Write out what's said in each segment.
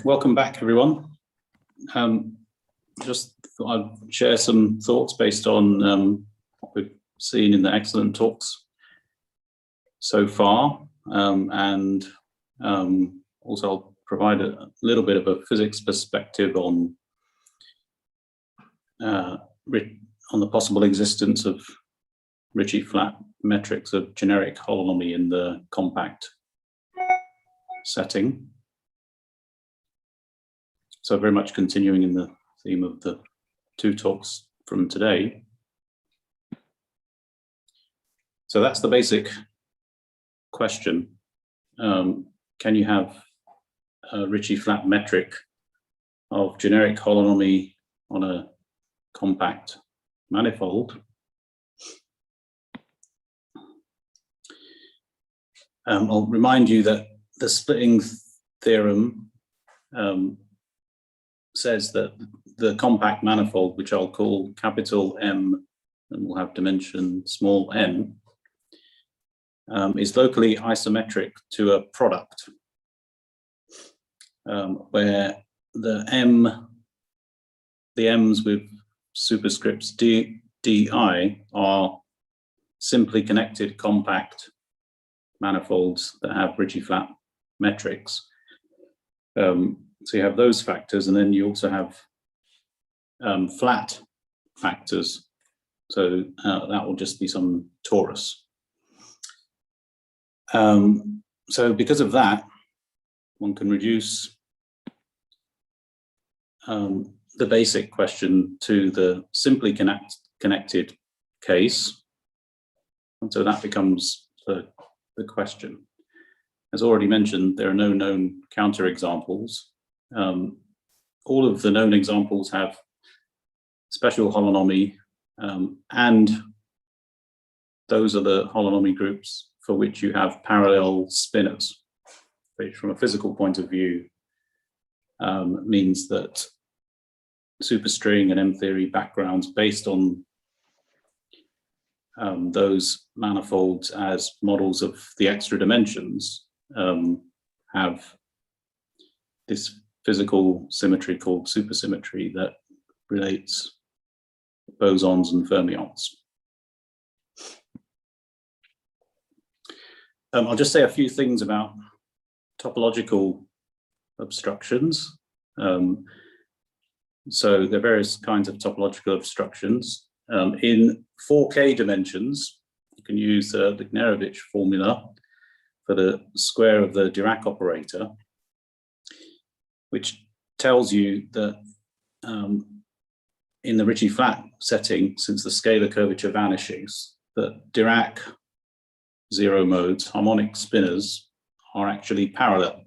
welcome back, everyone. Just thought I'd share some thoughts based on what we've seen in the excellent talks so far, and also I'll provide a little bit of a physics perspective on the possible existence of Ricci-flat metrics of generic holonomy in the compact setting. So very much continuing in the theme of the two talks from today. So that's the basic question. Can you have a Ricci-flat metric of generic holonomy on a compact manifold? I'll remind you that the splitting theorem says that the compact manifold, which I'll call capital M and will have dimension small n, is locally isometric to a product where the m's with superscripts di are simply connected compact manifolds that have Ricci-flat metrics. So you have those factors, and then you also have flat factors. So that will just be some torus. So because of that, one can reduce the basic question to the simply connected case. And so that becomes the question. As already mentioned, there are no known counterexamples. All of the known examples have special holonomy, and those are the holonomy groups for which you have parallel spinors, which from a physical point of view means that superstring and M-theory backgrounds based on those manifolds as models of the extra dimensions have this physical symmetry called supersymmetry that relates bosons and fermions. I'll just say a few things about topological obstructions. So there are various kinds of topological obstructions. In 4K dimensions, you can use the Lignerovich formula for the square of the Dirac operator, which tells you that in the Ricci-flat setting, since the scalar curvature vanishes, that Dirac zero modes, harmonic spinors, are actually parallel.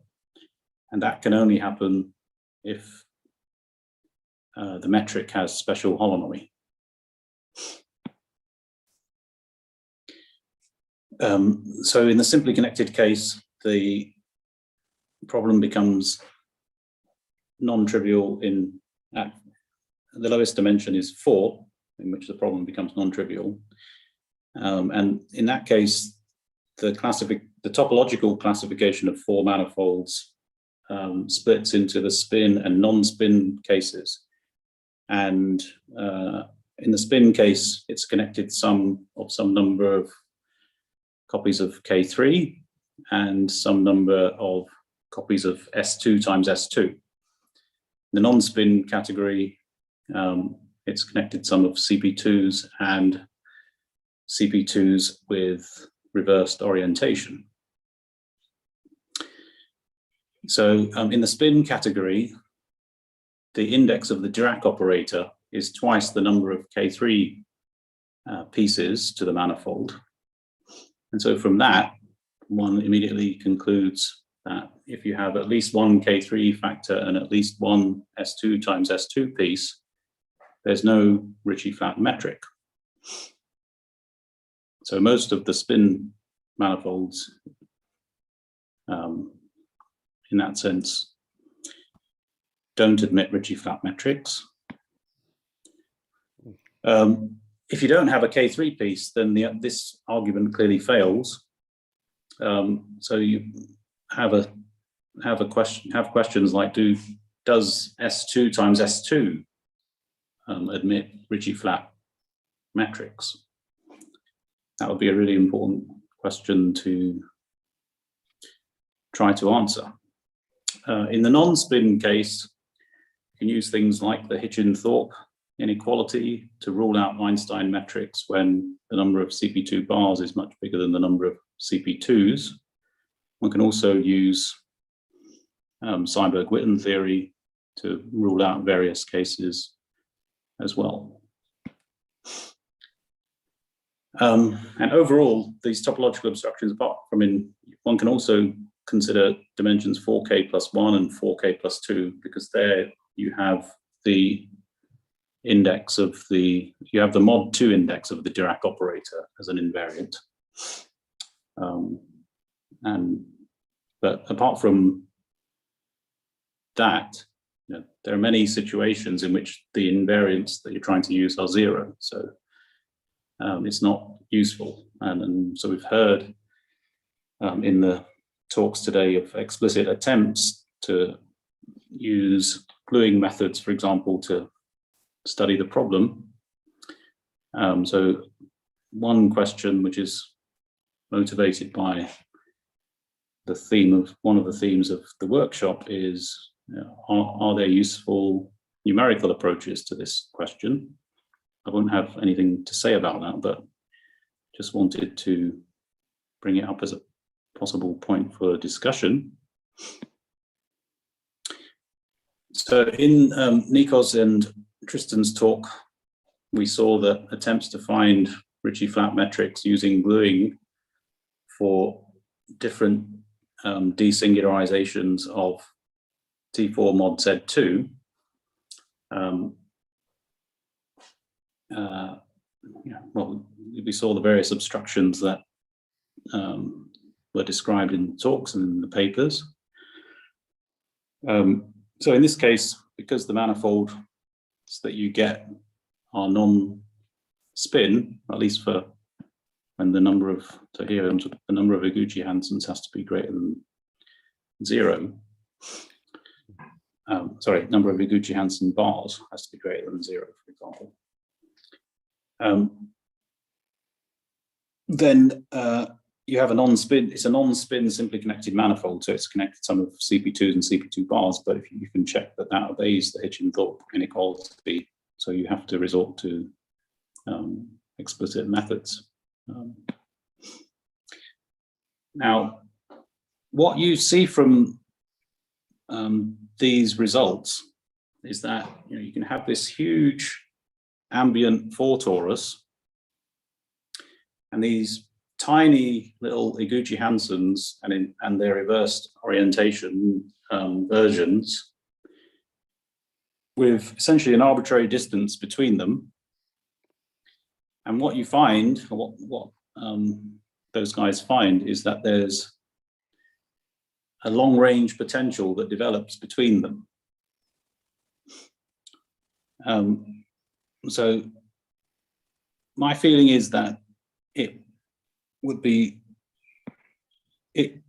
And that can only happen if the metric has special holonomy. So in the simply connected case, the problem becomes non-trivial in the lowest dimension is 4, in which the problem becomes non-trivial. And in that case, the topological classification of 4 manifolds splits into the spin and non-spin cases. And in the spin case, it's connected sum of some number of copies of K3 and some number of copies of S2 times S2. The non-spin category, it's connected sum of CP2s and CP2s with reversed orientation. So in the spin category, the index of the Dirac operator is twice the number of K3 pieces to the manifold. And so from that, one immediately concludes that if you have at least one K3 factor and at least one S2 times S2 piece, there's no Ricci-flat metric. So most of the spin manifolds, in that sense, don't admit Ricci-flat metrics. If you don't have a K3 piece, then this argument clearly fails. So you have a have questions like, does S2 times S2 admit Ricci-flat metrics? That would be a really important question to try to answer. In the non-spin case, you can use things like the Hitchin-Thorpe inequality to rule out Einstein metrics when the number of CP2 bars is much bigger than the number of CP2s. One can also use Seiberg-Witten theory to rule out various cases as well. And overall, these topological obstructions, apart from one can also consider dimensions 4k plus 1 and 4k plus 2, because there you have the index of you have the mod 2 index of the Dirac operator as an invariant. But apart from that, there are many situations in which the invariants that you're trying to use are 0. So it's not useful. And so we've heard in the talks today of explicit attempts to use gluing methods, for example, to study the problem. So one question which is motivated by the theme of one of the themes of the workshop is, are there useful numerical approaches to this question? I won't have anything to say about that, but just wanted to bring it up as a possible point for discussion. So in Nico's and Tristan's talk, we saw that attempts to find Ricci-flat metrics using gluing for different desingularizations of T4 mod Z2 well, we saw the various obstructions that were described in the talks and in the papers. So in this case, because the manifolds that you get are non-spin, at least for when the number of, so here the number of Iguchi-Hansens has to be greater than 0. Sorry, number of Iguchi-Hansen bars has to be greater than 0, for example. Then you have a non-spin, it's a non-spin simply connected manifold, so it's connected some of CP2s and CP2 bars, but if you can check that that obeys the Hitchin-Thorpe inequality, so you have to resort to explicit methods. Now, what you see from these results is that you can have this huge ambient 4 torus and these tiny little Iguchi-Hansens and their reversed orientation versions with essentially an arbitrary distance between them. And what you find, or what those guys find, is that there's a long-range potential that develops between them. So my feeling is that it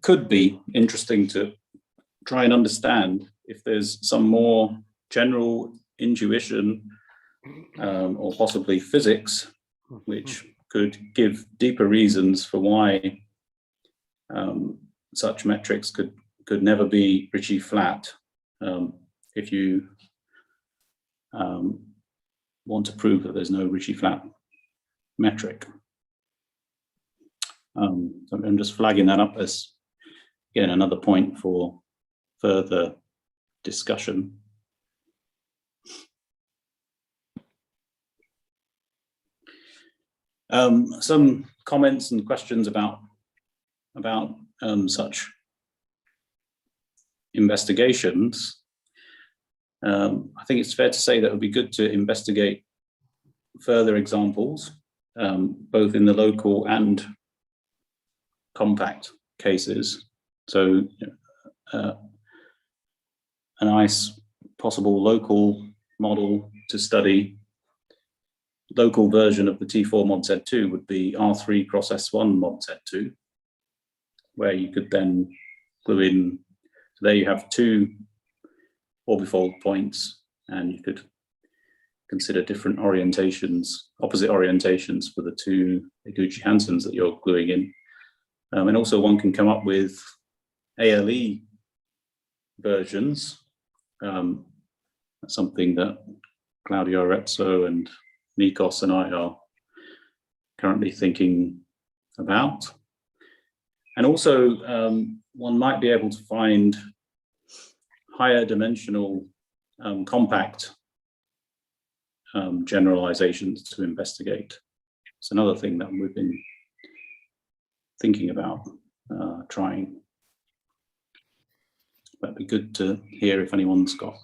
could be interesting to try and understand if there's some more general intuition or possibly physics which could give deeper reasons for why such metrics could never be Ricci-flat if you want to prove that there's no Ricci-flat metric. So I'm just flagging that up as, again, another point for further discussion. Some comments and questions about such investigations. I think it's fair to say that it would be good to investigate further examples, both in the local and compact cases. So a nice possible local model to study local version of the T4 mod Z2 would be R3 cross S1 mod Z2, where you could then glue in, there you have two orbifold points, and you could consider different orientations, opposite orientations for the two Iguchi-Hansens that you're gluing in. And also one can come up with ALE versions. That's something that Claudio Arezzo and Nikos and I are currently thinking about. And also one might be able to find higher dimensional compact generalizations to investigate. It's another thing that we've been thinking about trying. That'd be good to hear if anyone's got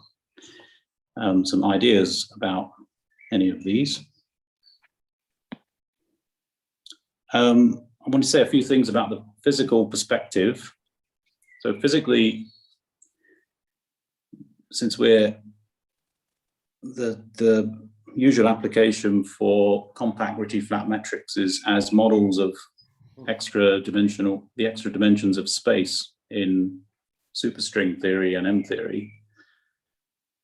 some ideas about any of these. I want to say a few things about the physical perspective. So physically, since we're the usual application for compact Ricci-flat metrics is as models of the extra dimensions of space in superstring theory and M theory.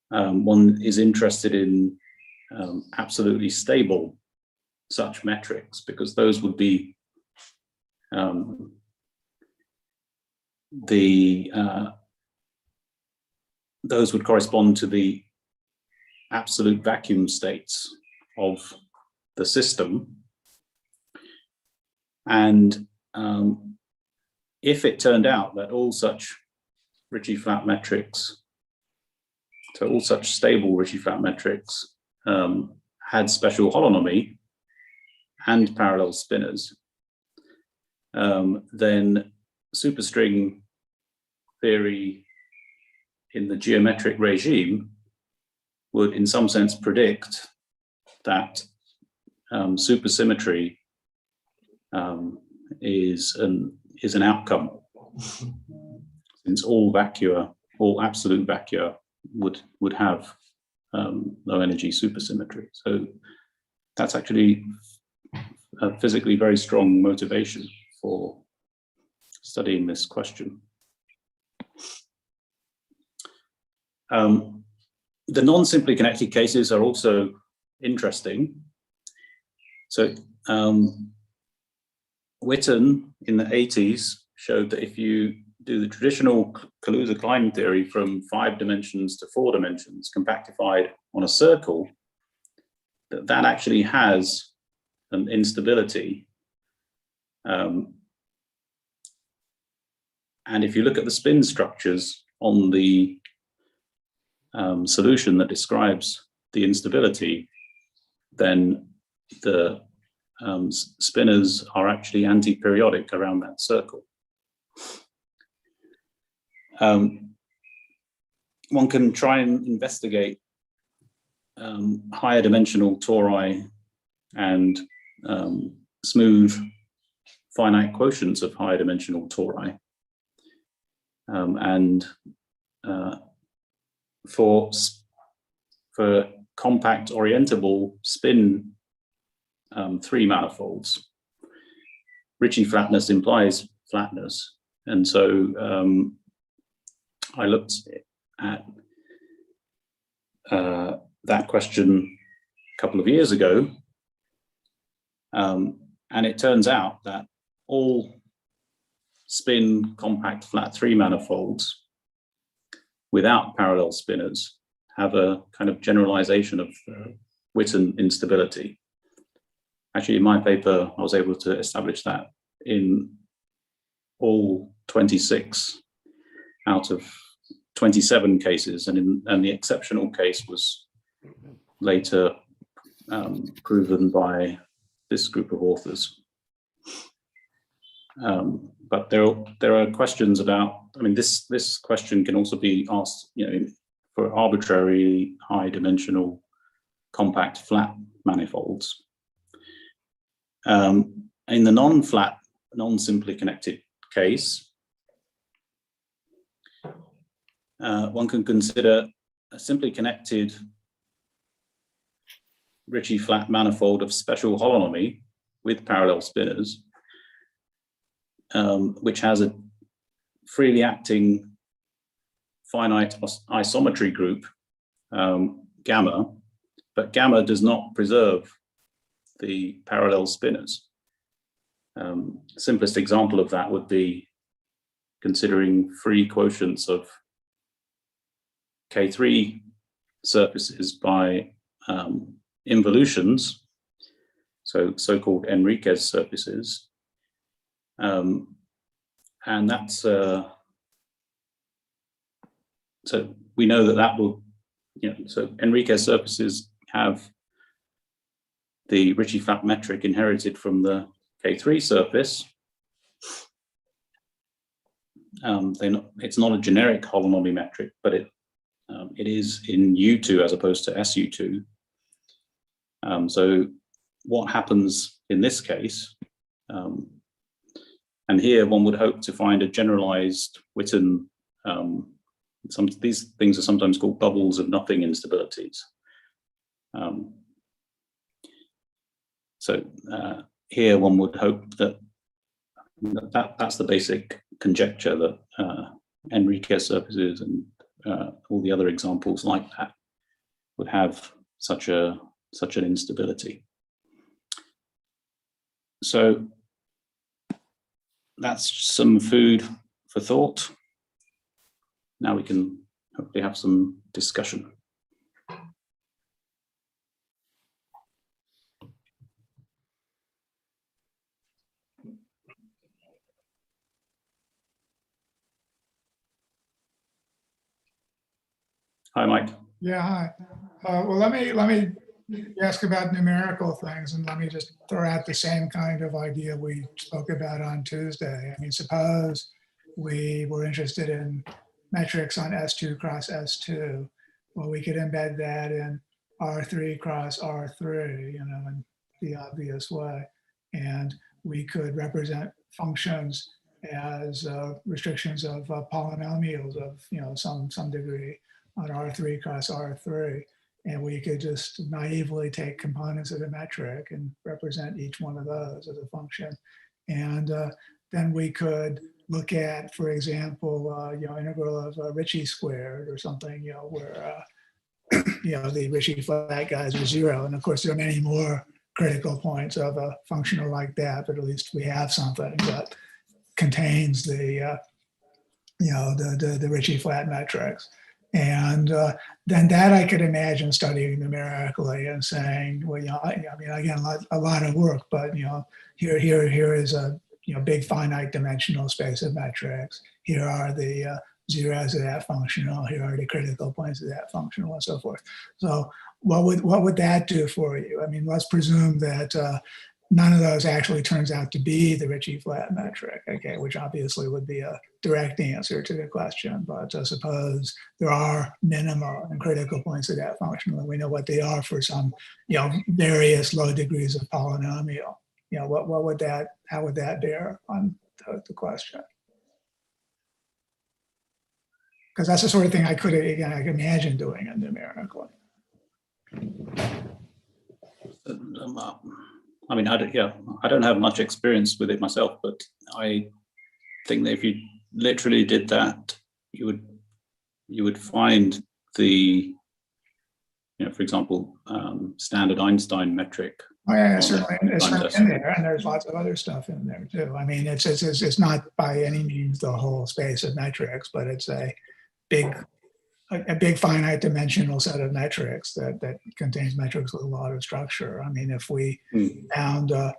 One is interested in absolutely stable such metrics, because those would be those would correspond to the absolute vacuum states of the system. And if it turned out that all such Ricci-flat metrics, so all such stable Ricci-flat metrics had special holonomy and parallel spinors, then superstring theory in the geometric regime would in some sense predict that supersymmetry is an outcome, since all vacua, all absolute vacua would have low energy supersymmetry. So that's actually a physically very strong motivation for studying this question. The non-simply connected cases are also interesting. So Witten in the 80s showed that if you do the traditional Kaluza-Klein theory from 5 dimensions to 4 dimensions, compactified on a circle, that actually has an instability. And if you look at the spin structures on the solution that describes the instability, then the spinors are actually anti-periodic around that circle. One can try and investigate higher dimensional tori and smooth finite quotients of higher dimensional tori. And for compact orientable spin 3 manifolds, Ricci flatness implies flatness. And so I looked at that question a couple of years ago, and it turns out that all spin compact flat 3 manifolds without parallel spinors have a kind of generalization of Witten instability. Actually, in my paper, I was able to establish that in all 26 out of 27 cases, and the exceptional case was later proven by this group of authors. But there are questions about, I mean, this question can also be asked, for arbitrary high dimensional compact flat manifolds. In the non-flat, non-simply connected case, one can consider a simply connected Ricci-flat manifold of special holonomy with parallel spinors, which has a freely acting finite isometry group, gamma, but gamma does not preserve the parallel spinors. Simplest example of that would be considering free quotients of K3 surfaces by involutions, so-called Enriquez surfaces, and that's so we know that will, so Enriquez surfaces have the Ricci-flat metric inherited from the K3 surface. It's not a generic holonomy metric, but it is in U2 as opposed to SU2. So what happens in this case, and here one would hope to find a generalized Witten, these things are sometimes called bubbles of nothing instabilities. Here one would hope that that's the basic conjecture, that Enriquez surfaces and all the other examples like that would have such an instability. So that's some food for thought. Now we can hopefully have some discussion. Hi, Mike. Yeah, hi. Well, let me ask about numerical things, and let me just throw out the same kind of idea we spoke about on Tuesday. I mean, suppose we were interested in metrics on S2 cross S2. Well, we could embed that in R3 cross R3, in the obvious way. And we could represent functions as restrictions of polynomials of, some degree on R3 cross R3. And we could just naively take components of the metric and represent each one of those as a function. And then we could look at, for example, integral of Ricci squared or something, where, the Ricci-flat guys are 0. And of course, there are many more critical points of a functional like that, but at least we have something that contains the, the Ricci-flat metrics. And then that I could imagine studying numerically and saying, well, I mean, again, a lot of work, but here is a big finite dimensional space of metrics. Here are the zeros of that functional. Here are the critical points of that functional, and so forth. So what would that do for you? I mean, let's presume that none of those actually turns out to be the Ricci-flat metric, okay, which obviously would be a direct answer to the question. But suppose there are minimal and critical points of that functional, and we know what they are for some, various low degrees of polynomial. What would that? How would that bear on the question? Because that's the sort of thing I could imagine doing it numerically. I mean, I don't have much experience with it myself, but I think that if you literally did that, you would find the, for example, standard Einstein metric. Oh yeah, certainly it's in there, and there's lots of other stuff in there too. I mean, it's not by any means the whole space of metrics, but it's a big finite dimensional set of metrics that contains metrics with a lot of structure. I mean, if we found, so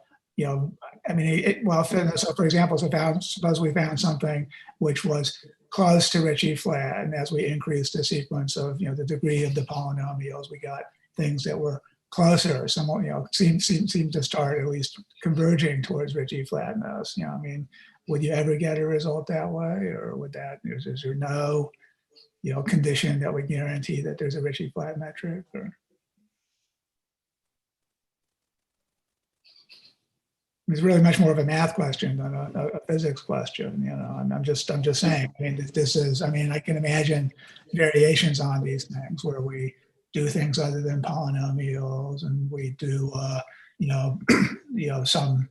for example, suppose we found something which was close to Ricci-flat, and as we increased the sequence of, the degree of the polynomials, we got things that were closer, somewhat, seem to start at least converging towards Ricci-flatness. I mean, would you ever get a result that way, or would that, is there no condition that would guarantee that there's a Ricci-flat metric? Or it's really much more of a math question than a physics question. I'm just saying. I mean, this is. I mean, I can imagine variations on these things where we do things other than polynomials, and we do, some,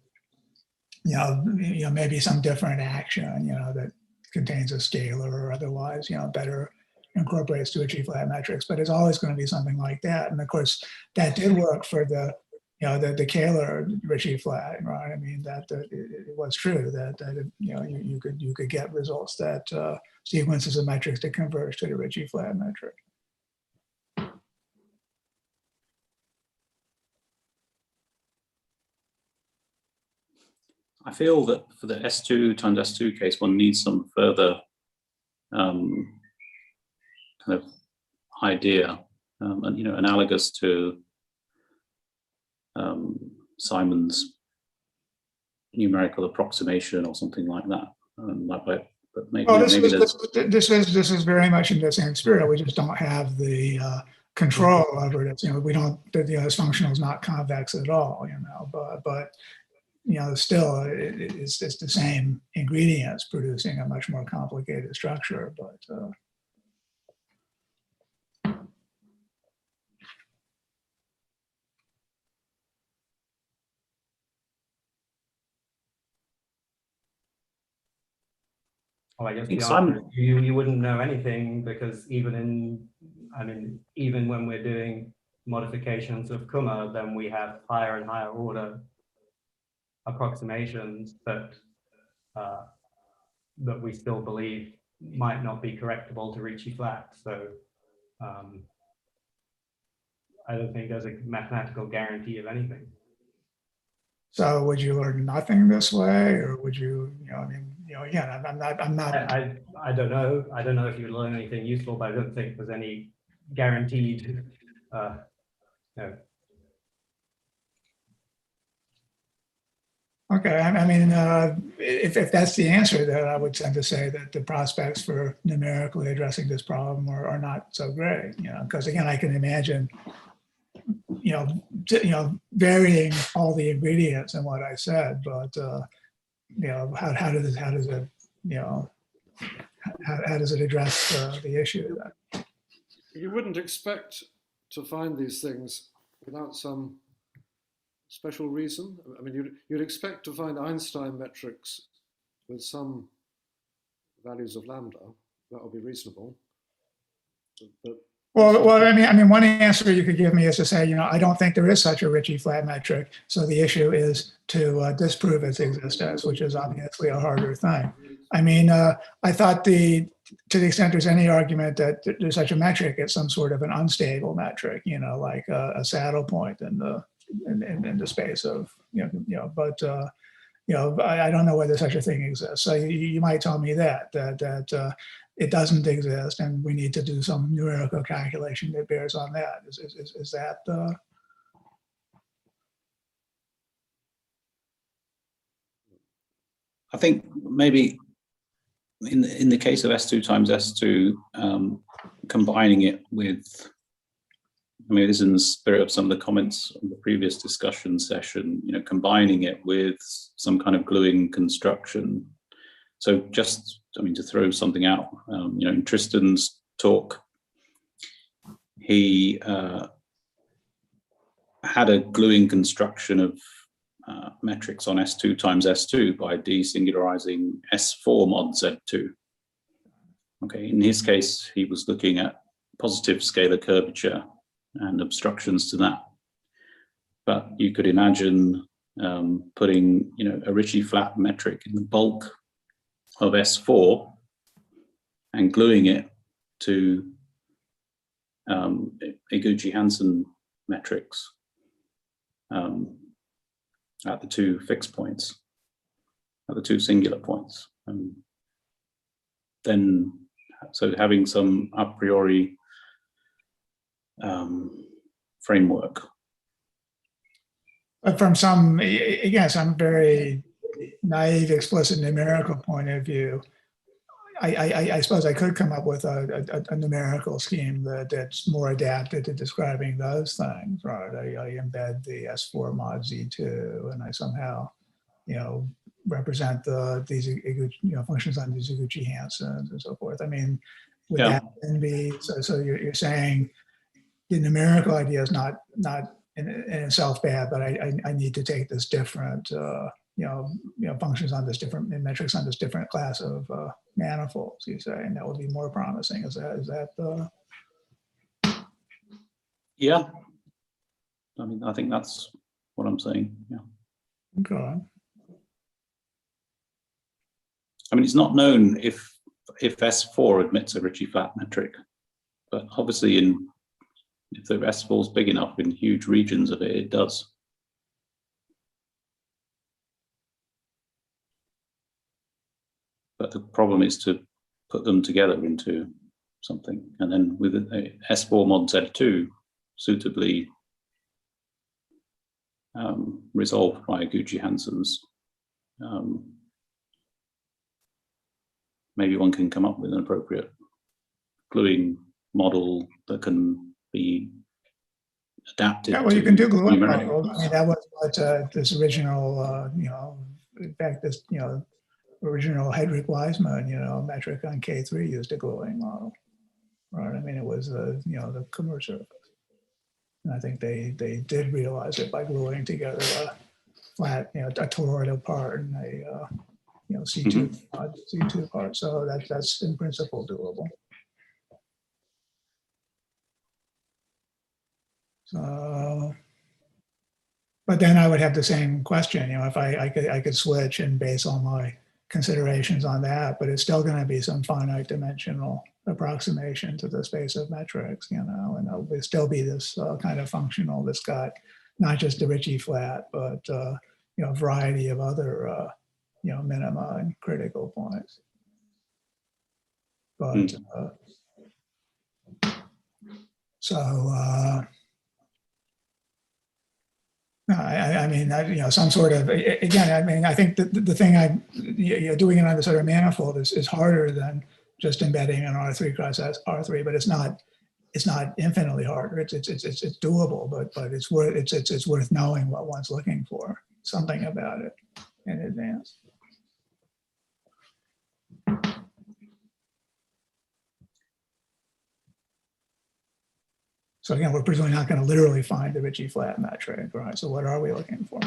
maybe some different action, that contains a scalar or otherwise, better incorporates Ricci-flat metrics, but it's always going to be something like that. And of course, that did work for the the Kähler Ricci-flat, right? I mean, that it was true that you could get results that sequences of metrics that converge to the Ricci-flat metric. I feel that for the S2 times S2 case, one needs some further kind of idea, and analogous to Simon's numerical approximation or something like that. But maybe, well, this is very much in the same spirit. We just don't have the control over it. We don't. This functional is not convex at all. But still, it's the same ingredients producing a much more complicated structure. But well, I guess the answer is you wouldn't know anything, because even when we're doing modifications of Kummer, then we have higher and higher order approximations that we still believe might not be correctable to Ricci-flat. So I don't think there's a mathematical guarantee of anything. so would you learn nothing this way, or would you? Again, I'm not. I don't know. I don't know if you learn anything useful, but I don't think there's any guaranteed. No. Okay, if that's the answer, then I would tend to say that the prospects for numerically addressing this problem are not so great. Because again, I can imagine, varying all the ingredients in what I said, but how does it address the issue? You wouldn't expect to find these things without some special reason. I mean, you'd expect to find Einstein metrics with some values of lambda. That would be reasonable. But one answer you could give me is to say, I don't think there is such a Ricci-flat metric. So the issue is to disprove its existence, which is obviously a harder thing. I thought to the extent there's any argument that there's such a metric, it's some sort of an unstable metric, like a saddle point in the space of, but I don't know whether such a thing exists. So you might tell me that it doesn't exist, and we need to do some numerical calculation that bears on that. Is that I think maybe in the case of S2 times S2, combining it with, this is in the spirit of some of the comments on the previous discussion session, combining it with some kind of gluing construction. So just, to throw something out, in Tristan's talk, he had a gluing construction of metrics on S2 times S2 by desingularizing S4 mod Z2. Okay, in his case, he was looking at positive scalar curvature and obstructions to that. But you could imagine putting, a Ricci-flat metric in the bulk of S4 and gluing it to Iguchi-Hansen metrics at the two fixed points, at the two singular points. Then, so having some a priori framework. But from some very naive, explicit numerical point of view, I suppose I could come up with a numerical scheme that's more adapted to describing those things, right? I embed the S4 mod Z2, and I somehow, represent these functions on these Iguchi-Hansens and so forth. Would that then be so? You're saying the numerical idea is not in itself bad, but I need to take this different functions on this different metrics on this different class of manifolds, you say, and that would be more promising. Is that the? Yeah. I mean, I think that's what I'm saying. Yeah. Okay. I mean, it's not known if S4 admits a Ricci-flat metric, but obviously if the S4 is big enough in huge regions of it, it does. But the problem is to put them together into something, and then with a S4 mod Z2 suitably resolved by Gucci-Hanson's, maybe one can come up with an appropriate gluing model that can be adapted. Yeah, well, you can do gluing numeric. models. I mean, that was what this original, in fact, this, original Hedrick Wiseman, metric on K3 used a gluing model, right? I mean, it was, the Kummer surface. And I think they did realize it by gluing together a flat, a toroidal part and a, C2, C2 part. So that's in principle doable. So, but then I would have the same question, if I could switch and base all my considerations on that, but it's still going to be some finite dimensional approximation to the space of metrics, and it will still be this kind of functional that's got not just the Ricci-flat, but a variety of other minima and critical points. But I mean, some sort of, again, I mean, I think the thing doing it on the sort of manifold is harder than just embedding an R3 cross R3, but it's not infinitely harder. It's doable, but it's worth knowing what one's looking for, something about it in advance. So again, we're presumably not going to literally find the Ricci-flat metric, right? So what are we looking for?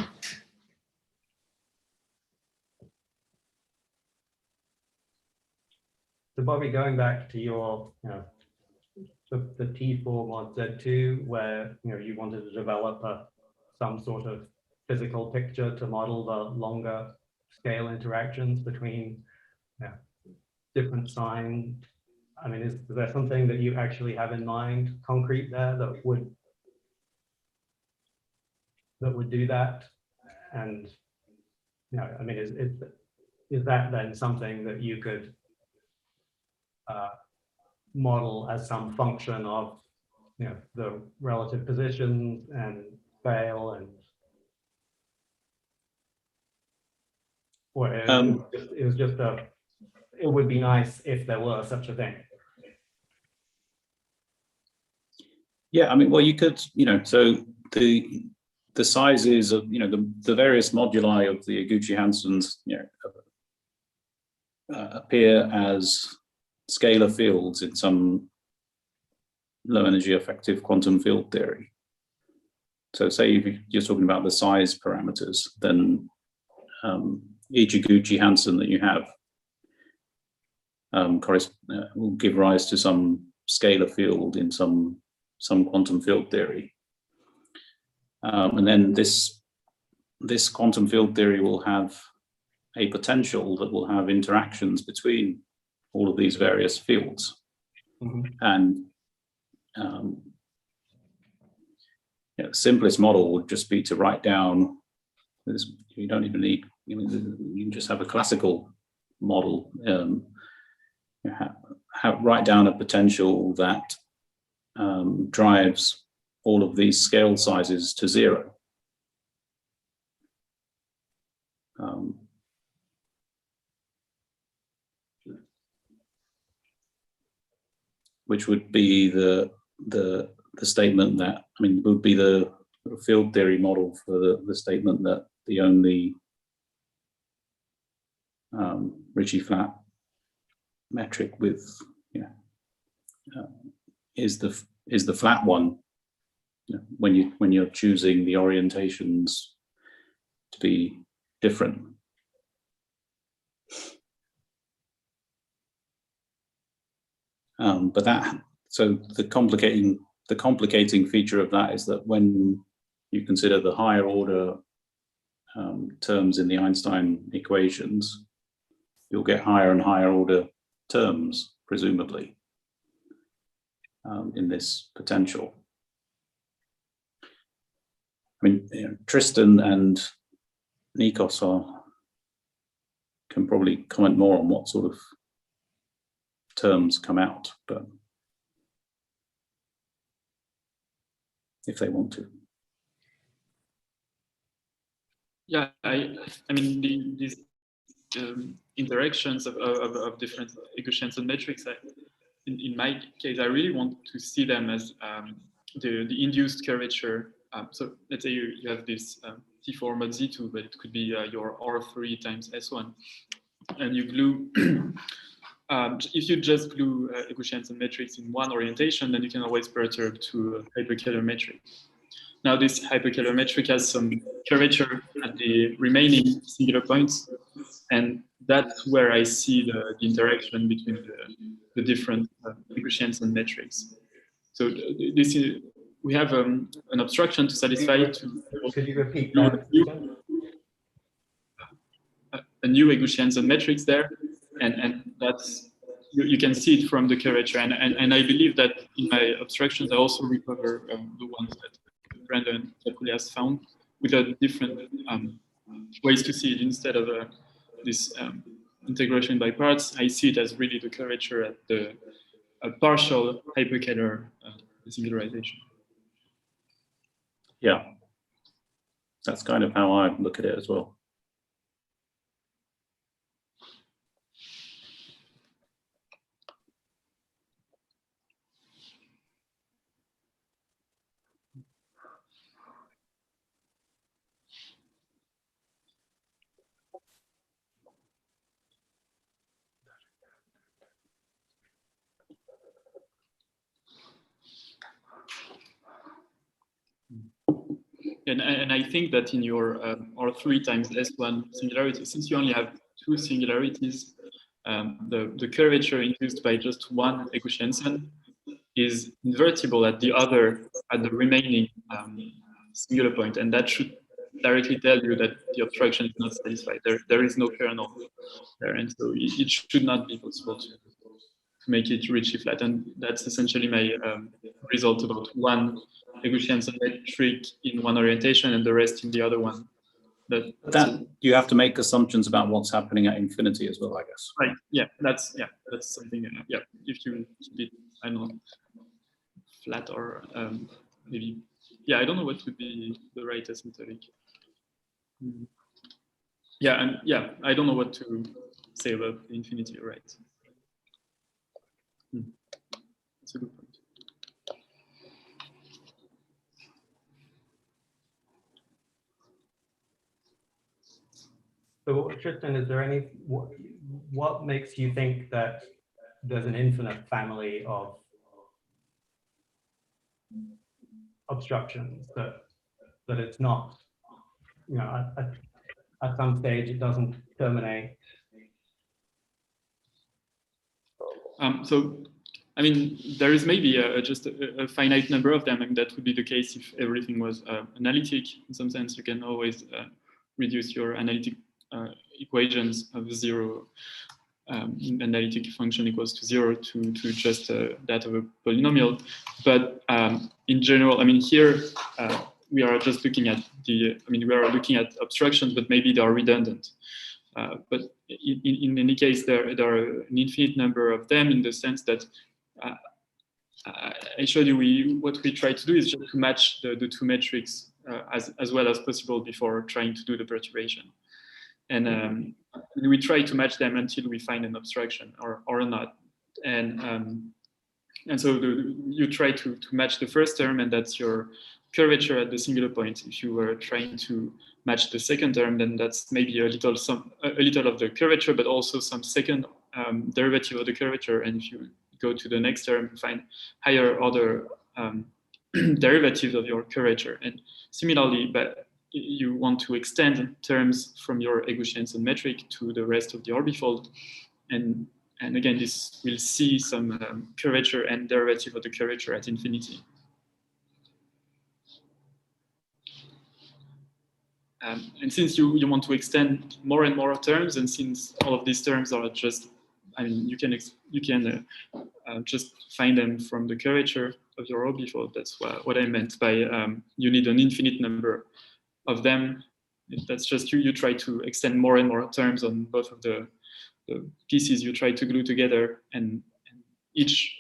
So Bobby, going back to your, the T4 mod Z2, where you wanted to develop some sort of physical picture to model the longer scale interactions between different signs. I mean, is there something that you actually have in mind, concrete there, that would do that? And I mean, is that then something that you could model as some function of the relative positions and scale, and or it was just it would be nice if there were such a thing. Yeah, I mean, well, you could, so the sizes of, the various moduli of the Gucci-Hansons, appear as scalar fields in some low energy effective quantum field theory. So say if you're talking about the size parameters, then each Gucci-Hanson that you have will give rise to some scalar field in some quantum field theory. And then this quantum field theory will have a potential that will have interactions between all of these various fields. And the simplest model would just be to write down this. You don't even need, you can just have a classical model, write down a potential that drives all of these scale sizes to 0. Which would be the statement that, I mean, would be the field theory model for the statement that the only Ricci-flat metric with is the flat one. When you're choosing the orientations to be different. But the complicating feature of that is that when you consider the higher order terms in the Einstein equations, you'll get higher and higher order terms, presumably, in this potential. I mean, Tristan and Nikos can probably comment more on what sort of terms come out, but if they want to. Yeah, I mean these interactions of different equations and metrics. In my case, I really want to see them as the induced curvature. So let's say you have this T4 mod Z2, but it could be your R3 times S1, and you glue. If you just glue equations and metrics in one orientation, then you can always perturb to a hyperkähler metric. Now, this hyperkähler metric has some curvature at the remaining singular points, and that's where I see the interaction between the different equations and metrics. So this is, we have an obstruction to satisfy. Could you repeat that? A new equations and metrics there, and that's you can see it from the curvature, and I believe that in my abstractions I also recover the ones that Brandon has found with a different ways to see it. Instead of this integration by parts, I see it as really the curvature at the partial hyperkähler singularization. Yeah, that's kind of how I look at it as well. And I think that in your R3 times S1 singularity, since you only have two singularities, the curvature induced by just one equation is invertible at the remaining singular point, and that should directly tell you that the obstruction is not satisfied. There is no kernel there, and so it should not be possible to make it Ricci-flat, and that's essentially my result about one equation metric in one orientation and the rest in the other one. That you have to make assumptions about what's happening at infinity as well, I guess. Right. Yeah. That's something. Yeah. If you keep it, I don't know, flat or maybe. Yeah. I don't know what would be the right asymptotic. Yeah. And yeah, I don't know what to say about the infinity. Right. That's a good point. So Tristan, is there any, what makes you think that there's an infinite family of obstructions, that it's not, you know, at some stage it doesn't terminate? So, I mean, there is maybe just a finite number of them, and that would be the case if everything was analytic. In some sense, you can always reduce your analytic equations of zero, analytic function equals to zero to just that of a polynomial. But in general, I mean, here we are just looking at we are looking at obstructions, but maybe they are redundant. But in any case, there are an infinite number of them, in the sense that I showed you what we try to do is just to match the two metrics as well as possible before trying to do the perturbation. And we try to match them until we find an obstruction or not. And so you try to match the first term, and that's your curvature at the singular point. If you were trying to match the second term, then that's maybe a little of the curvature, but also some second derivative of the curvature. And if you go to the next term, you find higher order derivatives of your curvature. And similarly, but you want to extend terms from your Ego-Shenson metric to the rest of the orbifold. And again, this will see some curvature and derivative of the curvature at infinity. And since you want to extend more and more terms, and since all of these terms are just, I mean, you can just find them from the curvature of your orbifold. That's what I meant by you need an infinite number of them. That's just you try to extend more and more terms on both of the pieces you try to glue together, and each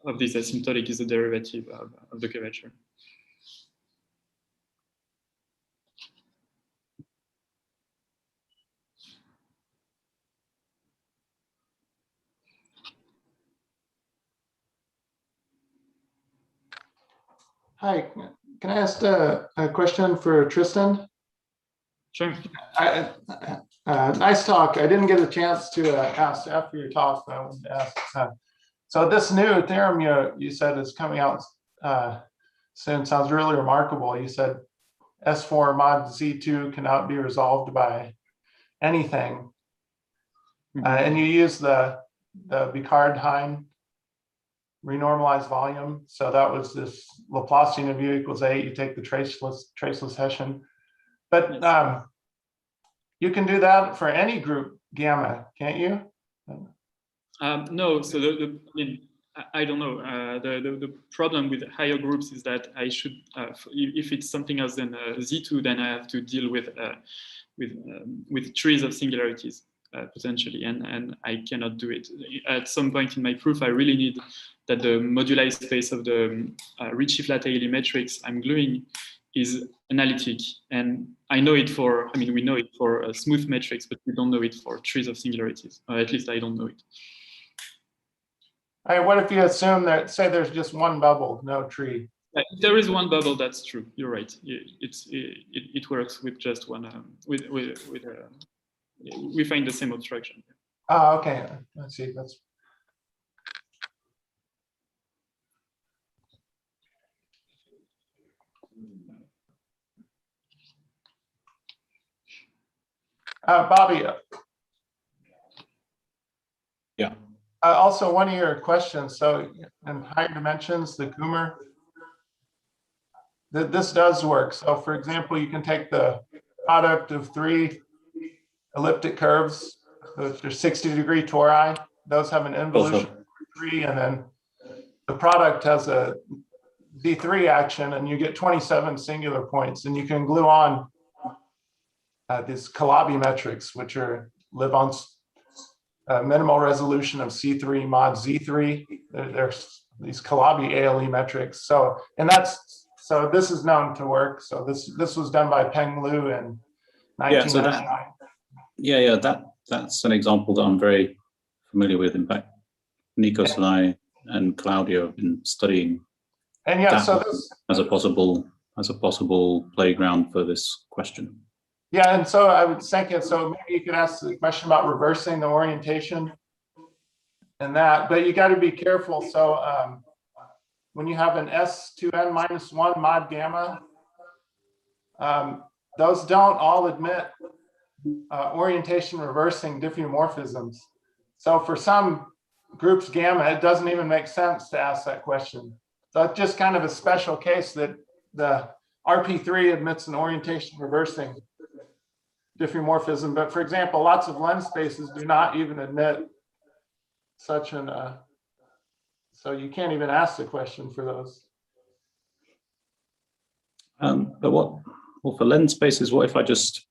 of these asymptotic is a derivative of the curvature. Hi, can I ask a question for Tristan? Sure. Nice talk. I didn't get a chance to ask after your talk, but I wanted to ask. So this new theorem you said is coming out soon. Sounds really remarkable. You said S4 mod Z2 cannot be resolved by anything. And you use the Picard-Hein renormalized volume. So that was this Laplacian of U equals 8. You take the traceless Hessian. But you can do that for any group gamma, can't you? No, so I mean, I don't know. The problem with higher groups is that I should, if it's something else than Z2, then I have to deal with trees of singularities potentially, and I cannot do it. At some point in my proof, I really need that the moduli space of the Ricci-flat metrics I'm gluing is analytic, and I know it for, I mean, we know it for smooth metrics, but we don't know it for trees of singularities, or at least I don't know it. All right, what if you assume that, say there's just one bubble, no tree? There is one bubble, that's true, you're right. It works with just one, we find the same obstruction. Oh, okay, let's see, that's. Bobby. Yeah. Also, one of your questions, so in higher dimensions, the Kummer, this does work. So for example, you can take the product of 3 elliptic curves, which are 60-degree tori. Those have an involution of 3, and then the product has a Z3 action, and you get 27 singular points, and you can glue on these Calabi metrics, which live on minimal resolution of C3 mod Z3. There's these Calabi ALE metrics. So, and so this is known to work. So this was done by Peng Liu in 1999. That's an example that I'm very familiar with. In fact, Nikos and I and Claudio have been studying. And yeah, that so this as a possible playground for this question. Yeah, and so I was thinking, so maybe you could ask the question about reversing the orientation and that, but you got to be careful. So when you have an S2n minus 1 mod gamma, those don't all admit orientation reversing diffeomorphisms. So for some groups gamma, it doesn't even make sense to ask that question. So it's just kind of a special case that the RP3 admits an orientation reversing diffeomorphism, but for example, lots of lens spaces do not even admit such an, so you can't even ask the question for those. But well, for lens spaces, what if I just,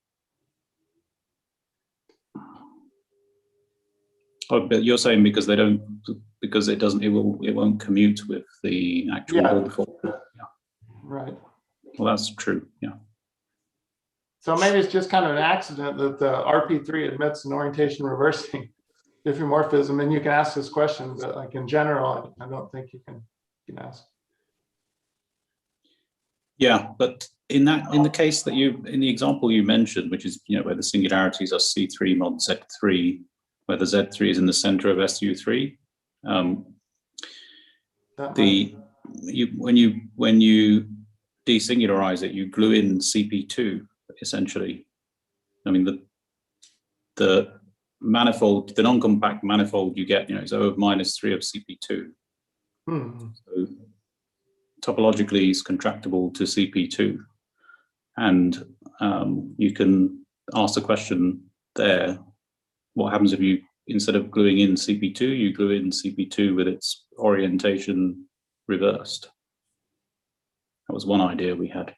oh, but you're saying because they don't, because it won't commute with the actual orbifold. Yeah. Right. Well, that's true. Yeah. So maybe it's just kind of an accident that the RP3 admits an orientation reversing diffeomorphism, and you can ask this question, but like in general, I don't think you can ask. Yeah, but in the case that in the example you mentioned, which is where the singularities are C3 mod Z3, where the Z3 is in the center of SU3, when you desingularize it, you glue in CP2 essentially. I mean, the manifold, the non-compact manifold you get, is O of -3 of CP2. So topologically is contractible to CP2. And you can ask the question there, what happens if you, instead of gluing in CP2, you glue in CP2 with its orientation reversed? That was one idea we had.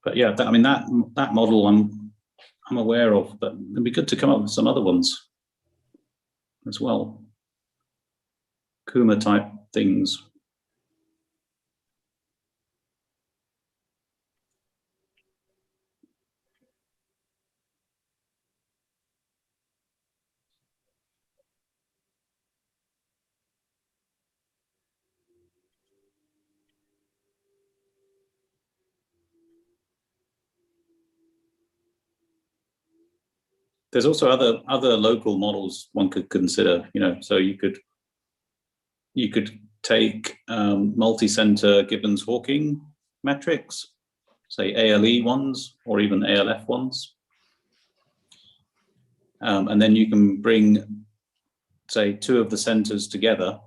But yeah, I mean, that model I'm aware of, but it'd be good to come up with some other ones as well. Kuma type things. There's also other local models one could consider, so you could take multi-center Gibbons-Hawking metrics, say ALE ones or even ALF ones, and then you can bring, say, two of the centers together,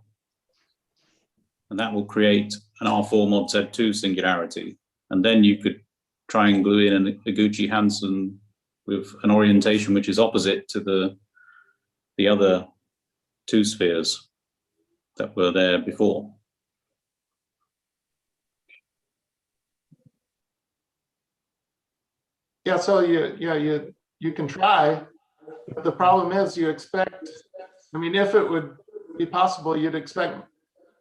and that will create an R4 mod Z2 singularity, and then you could try and glue in an Iguchi-Hansen with an orientation which is opposite to the other two spheres that were there before. Yeah, so you can try, but the problem is you expect, I mean, if it would be possible, you'd expect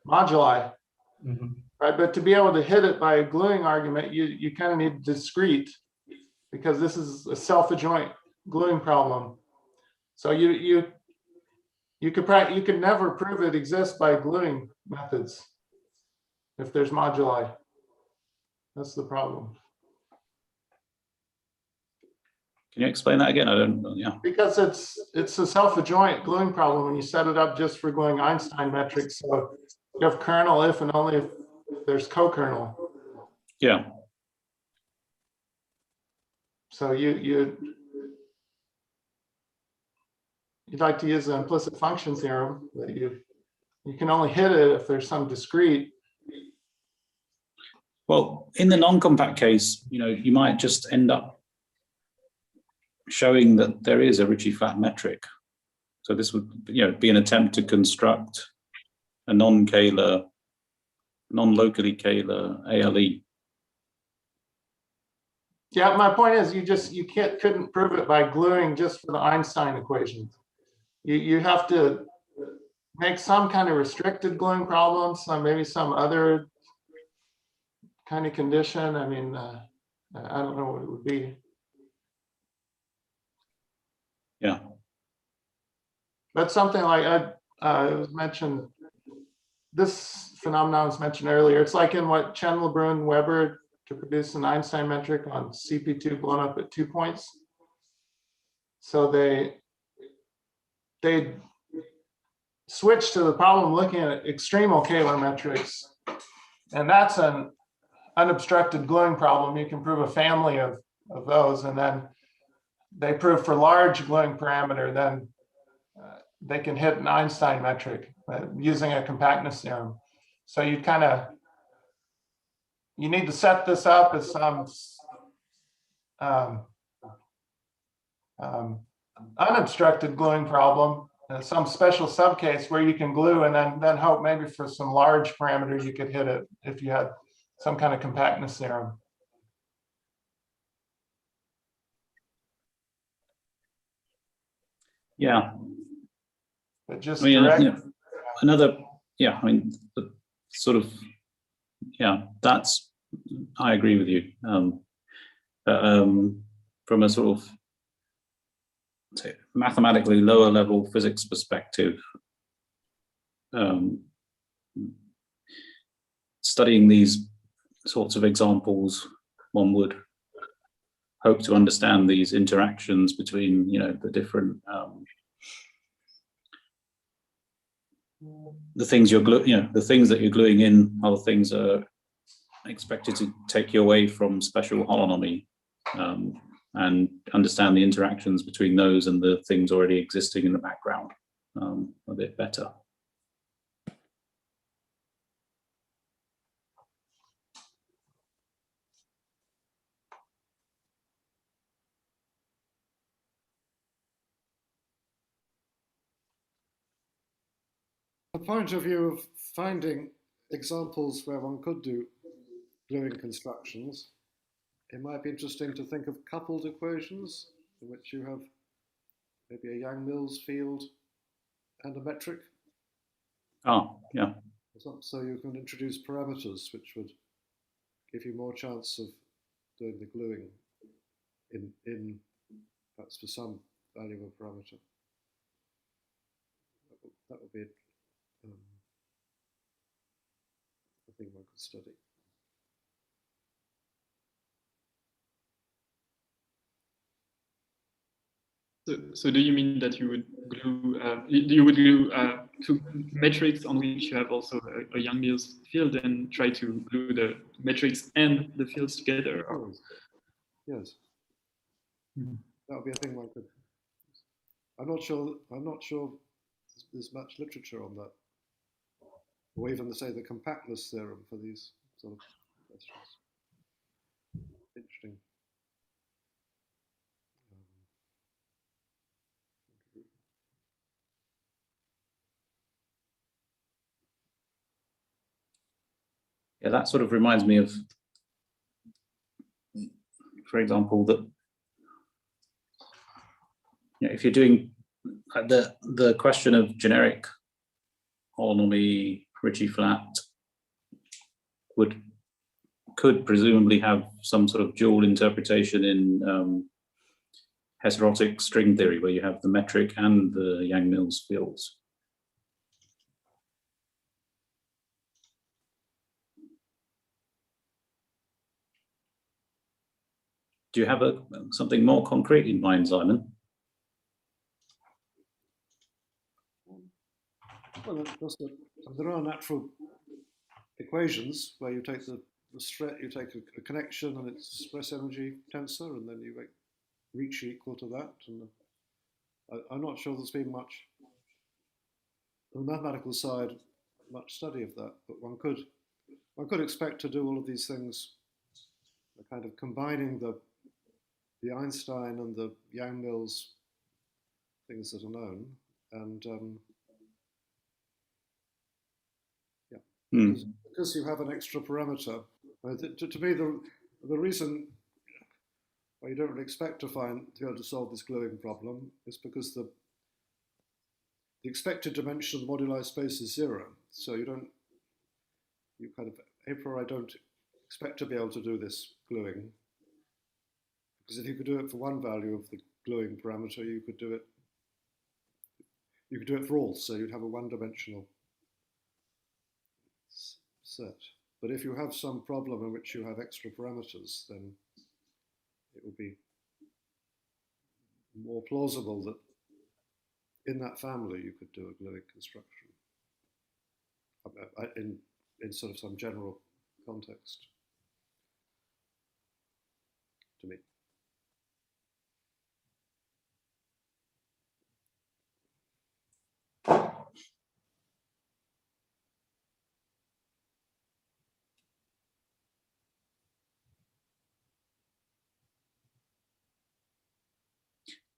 moduli, right? But to be able to hit it by a gluing argument, you kind of need discrete, because this is a self-adjoint gluing problem. So you could never prove it exists by gluing methods if there's moduli. That's the problem. Can you explain that again? I don't know. Yeah. Because it's a self-adjoint gluing problem when you set it up just for gluing Einstein metrics. So you have kernel if and only if there's co-kernel. Yeah. So you'd like to use the implicit function theorem, that you can only hit it if there's some discrete. Well, in the non-compact case, you might just end up showing that there is a Ricci-flat metric. So this would, be an attempt to construct a non-locally Kähler ALE. Yeah, my point is you couldn't prove it by gluing just for the Einstein equations. You have to make some kind of restricted gluing problem, maybe some other kind of condition. I mean, I don't know what it would be. Yeah. But something like it was mentioned, this phenomenon was mentioned earlier. It's like in what Chen, Lebrun, Weber to produce an Einstein metric on CP2 blown up at 2 points. So they switched to the problem looking at extremal Kähler metrics, and that's an unobstructed gluing problem. You can prove a family of those, and then they prove for large gluing parameter, then they can hit an Einstein metric using a compactness theorem. So you need to set this up as some unobstructed gluing problem, some special subcase where you can glue and then hope maybe for some large parameters you could hit it if you had some kind of compactness theorem. Yeah. But just I mean, direct. another, the sort of yeah, I agree with you. From a sort of say, mathematically lower level physics perspective, studying these sorts of examples, one would hope to understand these interactions between, the different the things the things that you're gluing in are the things that are expected to take you away from special holonomy, and understand the interactions between those and the things already existing in the background a bit better. The point of view of finding examples where one could do gluing constructions, it might be interesting to think of coupled equations in which you have maybe a Yang-Mills field and a metric. Oh, yeah. So you can introduce parameters which would give you more chance of doing the gluing in perhaps for some value of a parameter. That would be a thing one could study. So do you mean that you would glue two metrics on which you have also a Yang-Mills field and try to glue the metrics and the fields together? Or? Yes. That would be a thing one could. I'm not sure there's much literature on that, or even to say the compactness theorem for these sort of questions. Interesting. Yeah, that sort of reminds me of, for example, that if you're doing the question of generic holonomy, Ricci-flat could presumably have some sort of dual interpretation in heterotic string theory, where you have the metric and the Yang-Mills fields. Do you have something more concrete in mind, Simon? Well, there are natural equations where you take the stress, you take a connection and its stress energy tensor, and then you make Ricci equal to that. And I'm not sure there's been much on the mathematical side, much study of that, but one could expect to do all of these things, kind of combining the Einstein and the Yang-Mills things that are known, and because you have an extra parameter. To me, the reason why you don't really expect to be able to solve this gluing problem is because the expected dimension of the moduli space is 0. So you kind of a priori don't expect to be able to do this gluing, because if you could do it for one value of the gluing parameter, you could do it for all. So you'd have a one-dimensional set. But if you have some problem in which you have extra parameters, then it would be more plausible that in that family you could do a gluing construction in sort of some general context, to me.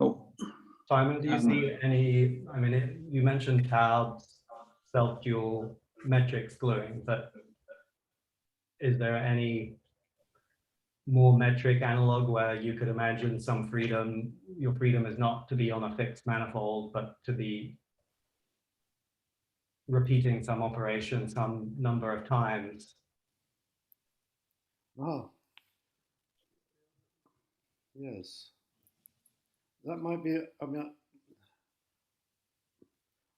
Oh, Simon, do you see any, I mean, you mentioned Taub's self-dual metrics gluing, but is there any more metric analog where you could imagine some freedom, your freedom is not to be on a fixed manifold, but to be repeating some operation some number of times Ah, yes. That might be, I mean,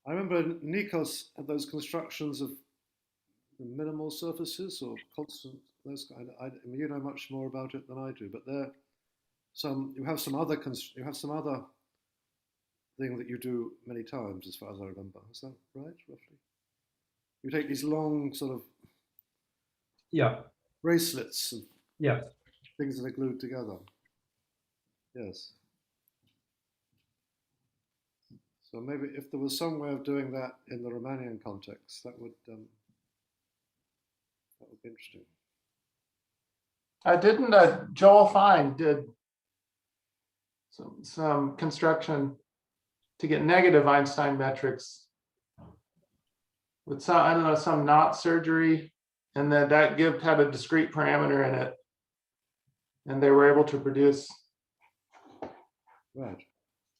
I remember Nikos had those constructions of minimal surfaces or constant, those kind. I mean, you know much more about it than I do, but you have some other thing that you do many times, as far as I remember. Is that right, roughly? You take these long sort of bracelets and things that are glued together. Yes. So maybe if there was some way of doing that in the Romanian context, that would be interesting. Joel Fine did some construction to get negative Einstein metrics with some knot surgery, and that had a discrete parameter in it, and they were able to produce. Right.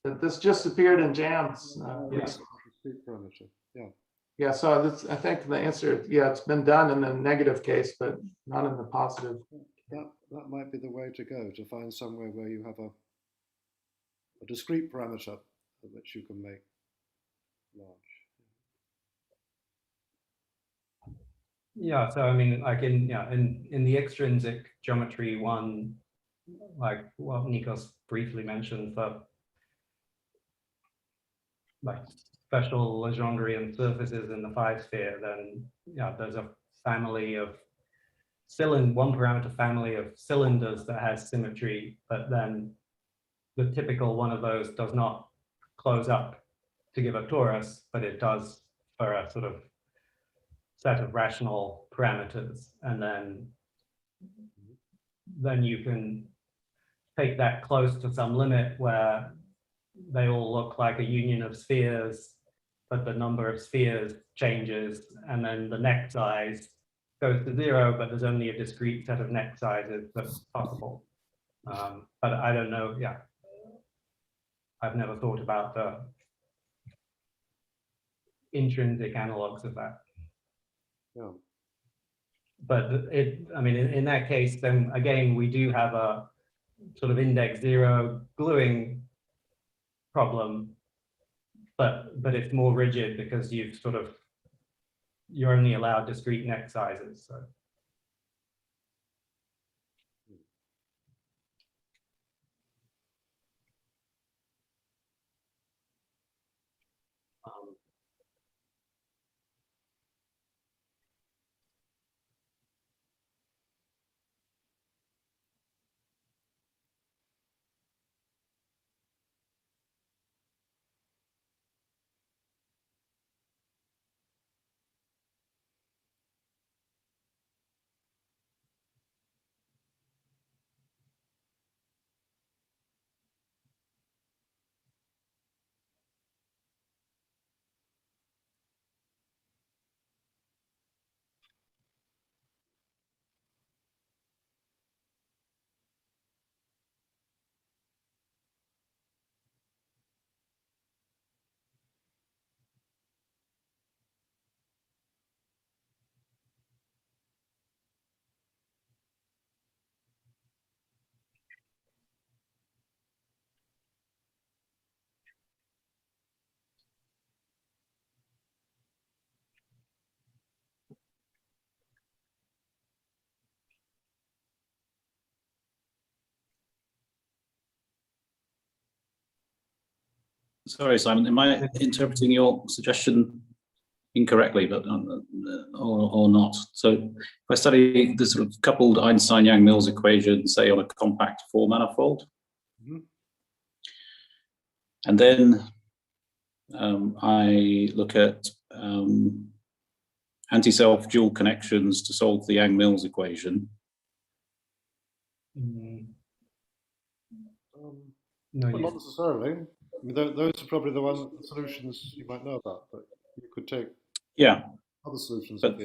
That this just appeared in JAMS. Discrete parameter. Yeah. Yeah, so I think the answer, yeah, it's been done in the negative case, but not in the positive. That might be the way to go, to find somewhere where you have a discrete parameter which you can make large. Yeah, so I mean, like in the extrinsic geometry one, like what Nikos briefly mentioned, for like special Legendrian surfaces in the 5-sphere, then there's a family of one parameter family of cylinders that has symmetry, but then the typical one of those does not close up to give a torus, but it does for a sort of set of rational parameters. And then you can take that close to some limit where they all look like a union of spheres, but the number of spheres changes, and then the neck size goes to 0, but there's only a discrete set of neck sizes that's possible. But I don't know, I've never thought about the intrinsic analogs of that. Yeah. But I mean, in that case, then again, we do have a sort of index 0 gluing problem, but it's more rigid because you're only allowed discrete neck sizes. So. Sorry, Simon, am I interpreting your suggestion incorrectly, but or not? So if I study the sort of coupled Einstein-Yang-Mills equation, say on a compact 4 manifold, and then I look at anti-self dual connections to solve the Yang-Mills equation. No, well, not necessarily. I mean, those are probably the solutions you might know about, but you could take other solutions. But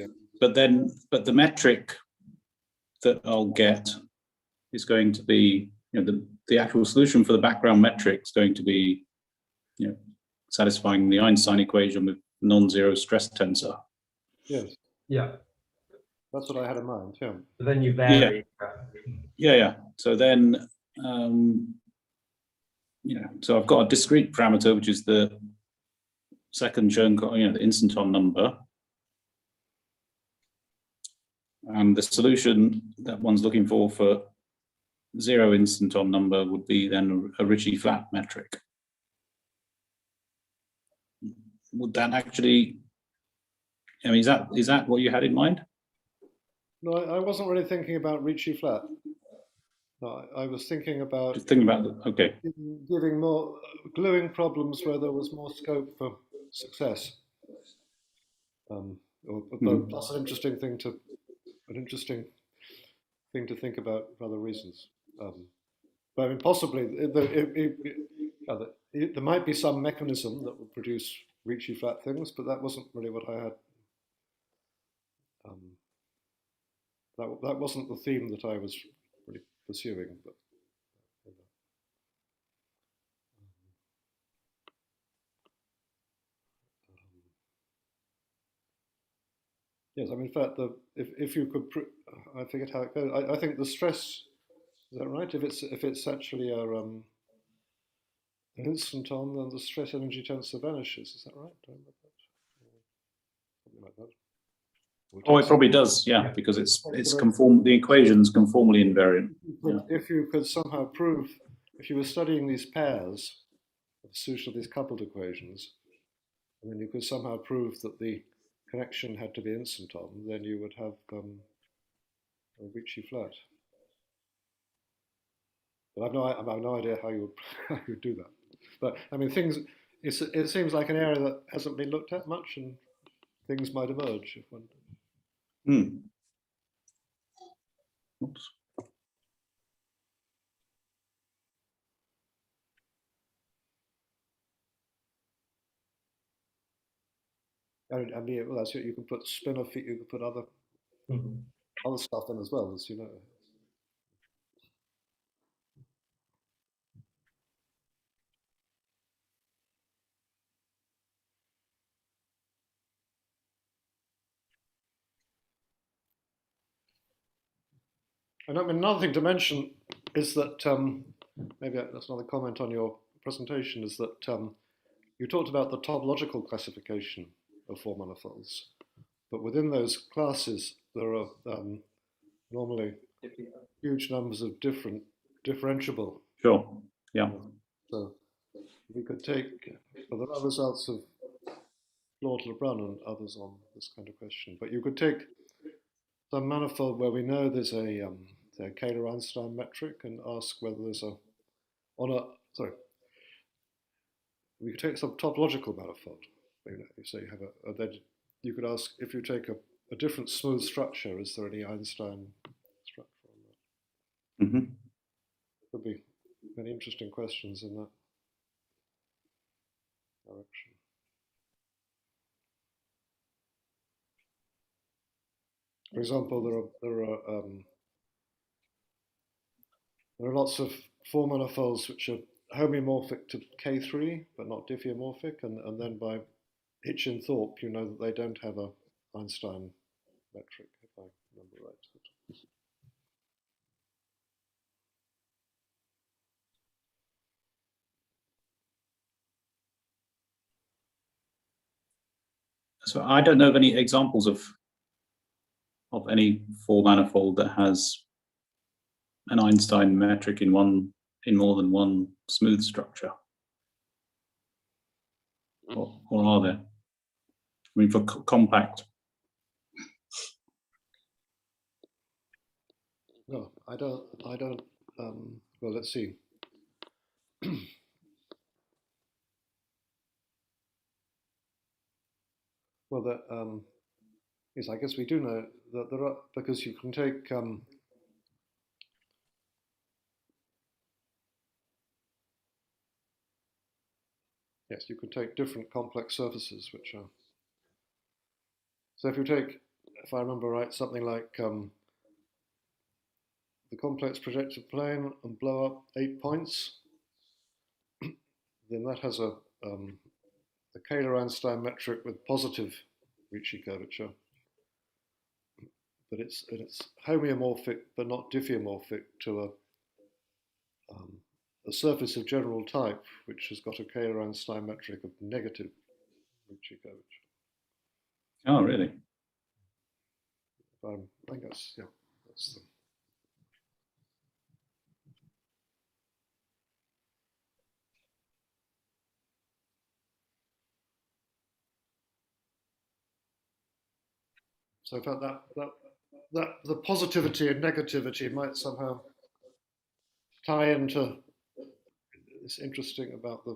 the metric that I'll get is going to be, the actual solution for the background metric is going to be, satisfying the Einstein equation with non-zero stress tensor. Yes. Yeah. That's what I had in mind. Yeah. But then you vary. Yeah. So then, so I've got a discrete parameter, which is the second Chern, the instanton number. And the solution that one's looking for zero instanton number would be then a Ricci-flat metric. Would that actually, is that what you had in mind? No, I wasn't really thinking about Ricci-flat. No, I was thinking about Just thinking about okay. Giving more gluing problems where there was more scope for success. That's an interesting thing to think about for other reasons. But I mean, possibly there might be some mechanism that would produce Ricci-flat things, but that wasn't really what I had. That wasn't the theme that I was really pursuing. But yes, I mean, in fact, if you could, I forget how it goes. I think the stress, is that right? If it's actually an instanton, then the stress energy tensor vanishes. Is that right? Something like that. Oh, it probably does, yeah, because it's the equation's conformally invariant. If you could somehow prove, if you were studying these pairs of the solution of these coupled equations, and then you could somehow prove that the connection had to be instanton, then you would have a Ricci-flat. But I have no idea how you would do that. But I mean, it seems like an area that hasn't been looked at much, and things might emerge if one. Oops. I mean, well, that's it. You can put spinor feet. You can put other stuff in as well, as you know. And I mean, another thing to mention is that maybe that's another comment on your presentation, is that you talked about the topological classification of four manifolds, but within those classes there are normally huge numbers of differentiable. Sure. Yeah. So we could take, well, there are results of Claude Lebrun and others on this kind of question, but you could take some manifold where we know there's a Kähler-Einstein metric and ask whether there's we could take some topological manifold. So you have then you could ask, if you take a different smooth structure, is there any Einstein structure on that? There could be many interesting questions in that direction. For example, there are lots of four manifolds which are homeomorphic to K3 but not diffeomorphic, and then by Hitchin-Thorpe you know that they don't have a Einstein metric, if I remember right. So I don't know of any examples of any four manifold that has an Einstein metric in more than one smooth structure. Or are there? I mean, for compact. No, I don't. Well, let's see. Well, yes, I guess we do know that there are, because you can take yes, you can take different complex surfaces, which are. So if you take, if I remember right, something like the complex projective plane and blow up 8 points, then that has a Kähler-Einstein metric with positive Ricci curvature. but it's homeomorphic but not diffeomorphic to a surface of general type which has got a Kähler-Einstein metric of negative Ricci curvature. Oh, really? I think that's the. So in fact that the positivity and negativity might somehow tie into this interesting about the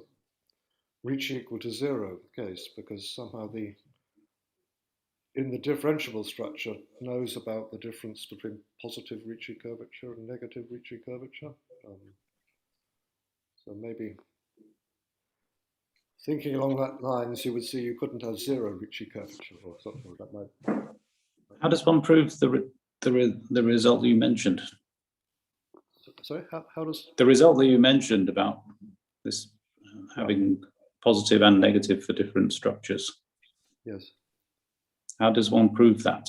Ricci equal to 0 case, because somehow in the differentiable structure knows about the difference between positive Ricci curvature and negative Ricci curvature. So maybe thinking along that lines, you would see you couldn't have 0 Ricci curvature or something like that. Might. How does one prove the result that you mentioned? Sorry, how does the result that you mentioned about this having positive and negative for different structures? Yes. How does one prove that?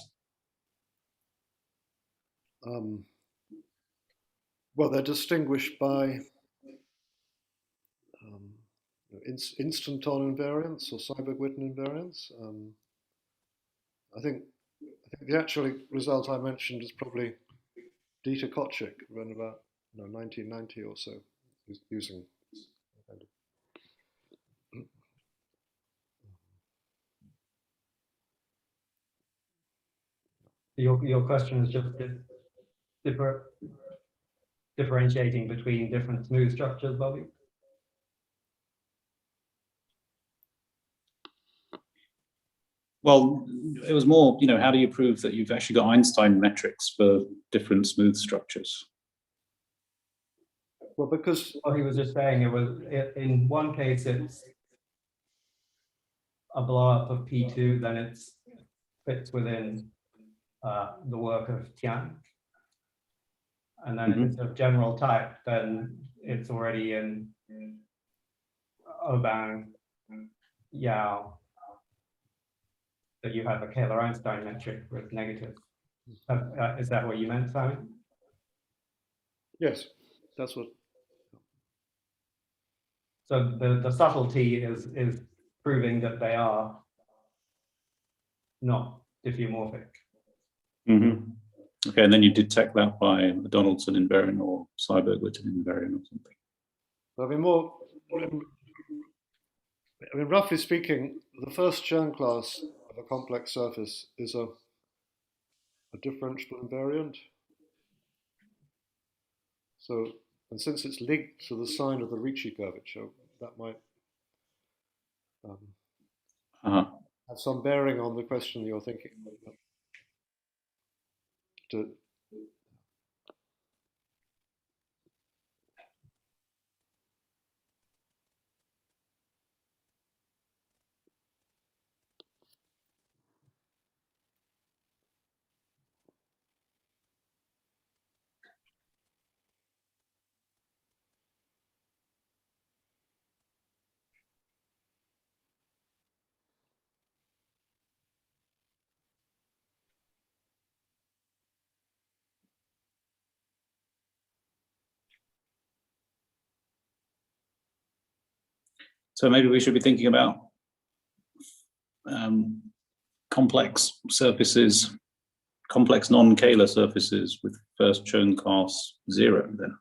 Well, they're distinguished by instanton invariance or Seiberg-Witten invariance. I think the actual result I mentioned is probably Dieter Kochik around about 1990 or so, using. Your question is just differentiating between different smooth structures, Bobby? Well, it was more, how do you prove that you've actually got Einstein metrics for different smooth structures? Well, because he was just saying in one case it's a blow up of P2, then it fits within the work of Tian. And then if it's of general type, then it's already in Aubin, Yao, that you have a Kähler-Einstein metric with negative. Is that what you meant, Simon? Yes, that's what. So the subtlety is proving that they are not diffeomorphic. Mm-hmm. Okay, and then you detect that by a Donaldson invariant or Seiberg-Witten invariant or something. Roughly speaking, the first Chern class of a complex surface is a differentiable invariant. So, and since it's linked to the sign of the Ricci curvature, that might have some bearing on the question you're thinking. So maybe we should be thinking about complex surfaces, complex non-Kähler surfaces with first Chern class 0 then.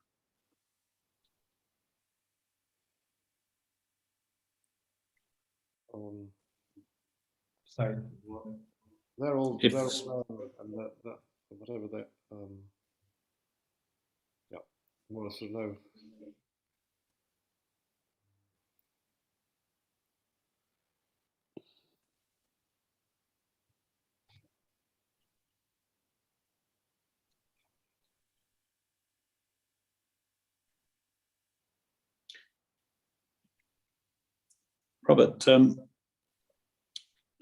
Sorry. They're all If, and that whatever they more or less know. Robert,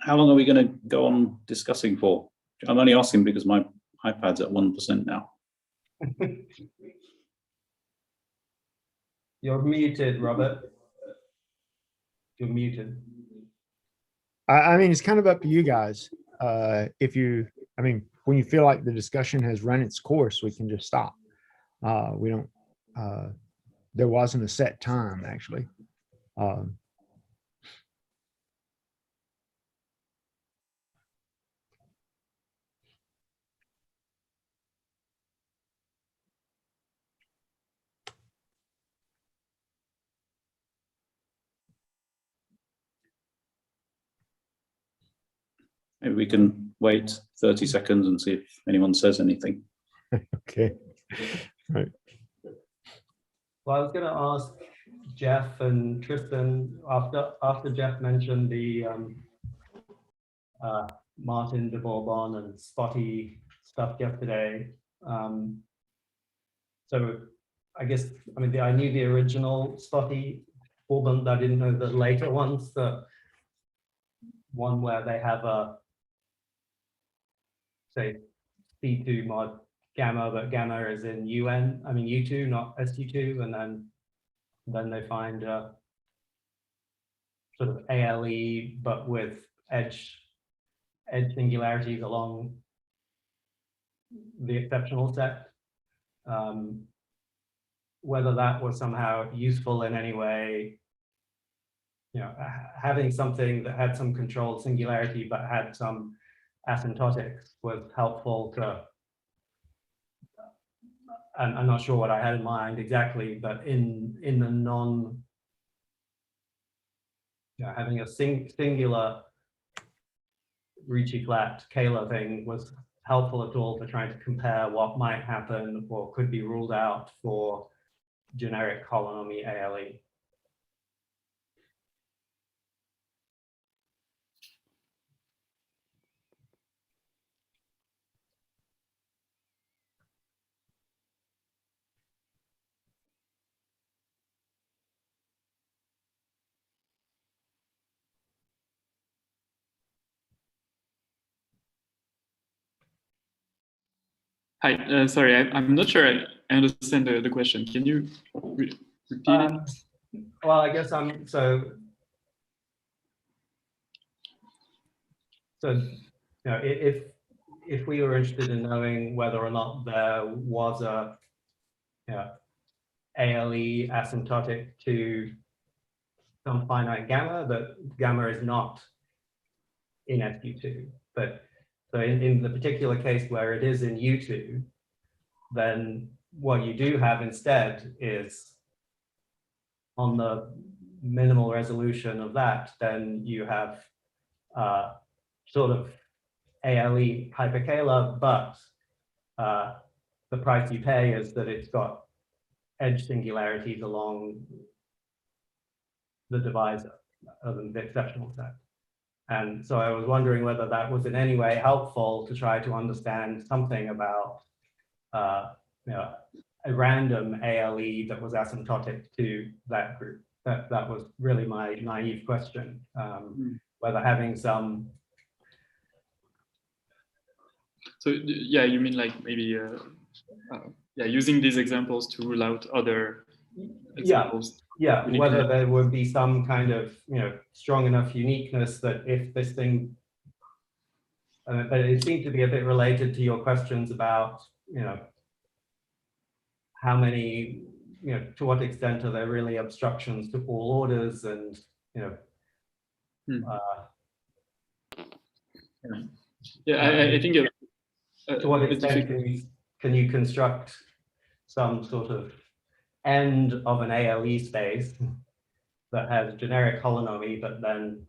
how long are we going to go on discussing for? I'm only asking because my iPad's at 1% now. You're muted, Robert. You're muted. I mean, it's kind of up to you guys. when you feel like the discussion has run its course, we can just stop. We don't, there wasn't a set time actually. Maybe we can wait 30 seconds and see if anyone says anything. Okay. Right. Well, I was going to ask Jeff and Tristan, after Jeff mentioned the Martin de Bourbon and Spotty stuff yesterday. So I guess, I mean, I knew the original Spotty Bourbon, I didn't know the later ones, the one where they have a, say, C2 mod gamma, but gamma is in UN, I mean U2, not SU2, and then they find sort of ALE, but with edge singularities along the exceptional set. Whether that was somehow useful in any way, you know, having something that had some controlled singularity but had some asymptotics was helpful to, I'm not sure what I had in mind exactly, but in the non, you know, having a singular Ricci-flat scalar thing was helpful at all for trying to compare what might happen or could be ruled out for generic holonomy ALE. Hi, sorry, I'm not sure I understand the question. Can you repeat it? Well, I guess so you know, if we were interested in knowing whether or not there was a, you know, ALE asymptotic to some finite gamma, that gamma is not in SU2, but so in the particular case where it is in U2, then what you do have instead is on the minimal resolution of that, then you have sort of ALE hypercalar, but the price you pay is that it's got edge singularities along the divisor of the exceptional set. And so I was wondering whether that was in any way helpful to try to understand something about you know, a random ALE that was asymptotic to that group. That was really my naive question, whether having some. So yeah, you mean like maybe yeah, using these examples to rule out other examples. Yeah, whether there would be some kind of, you know, strong enough uniqueness that if this thing, but it seemed to be a bit related to your questions about, you know, how many, you know, to what extent are there really obstructions to all orders, and, you know, yeah, I think to what extent can you construct some sort of end of an ALE space that has generic holonomy, but then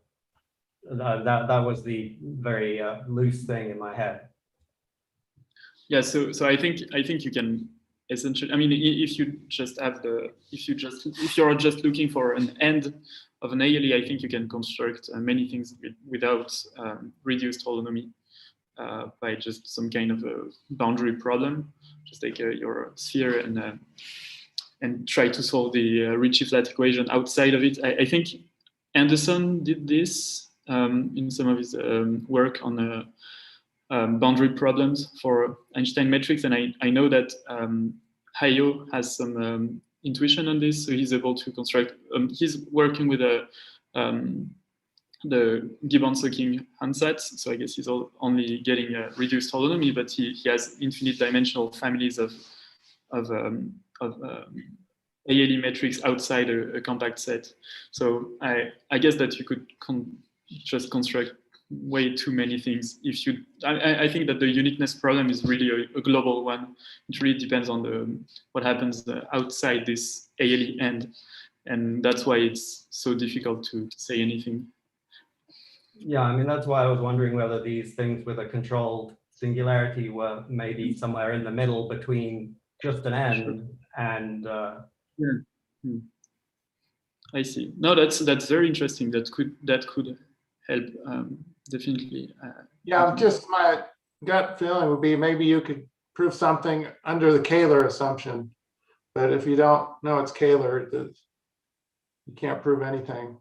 that was the very loose thing in my head. Yeah, so I think you can essentially, I mean, if you just have if you're just looking for an end of an ALE, I think you can construct many things without reduced holonomy by just some kind of a boundary problem, just take your sphere and try to solve the Ricci-flat equation outside of it. I think Anderson did this in some of his work on boundary problems for Einstein metrics, and I know that Hayo has some intuition on this, so he's able to construct. He's working with a the Gibbon-Soking ansatz. So I guess he's only getting a reduced holonomy, but he has infinite dimensional families of ALE metrics outside a compact set. So I guess that you could just construct way too many things. If you, I think that the uniqueness problem is really a global one. It really depends on what happens outside this ALE end, and that's why it's so difficult to say anything. Yeah, I mean, that's why I was wondering whether these things with a controlled singularity were maybe somewhere in the middle between just an end and. I see. No, that's very interesting. That could help definitely. Yeah, just my gut feeling would be maybe you could prove something under the Kähler assumption, but if you don't know it's Kähler, you can't prove anything.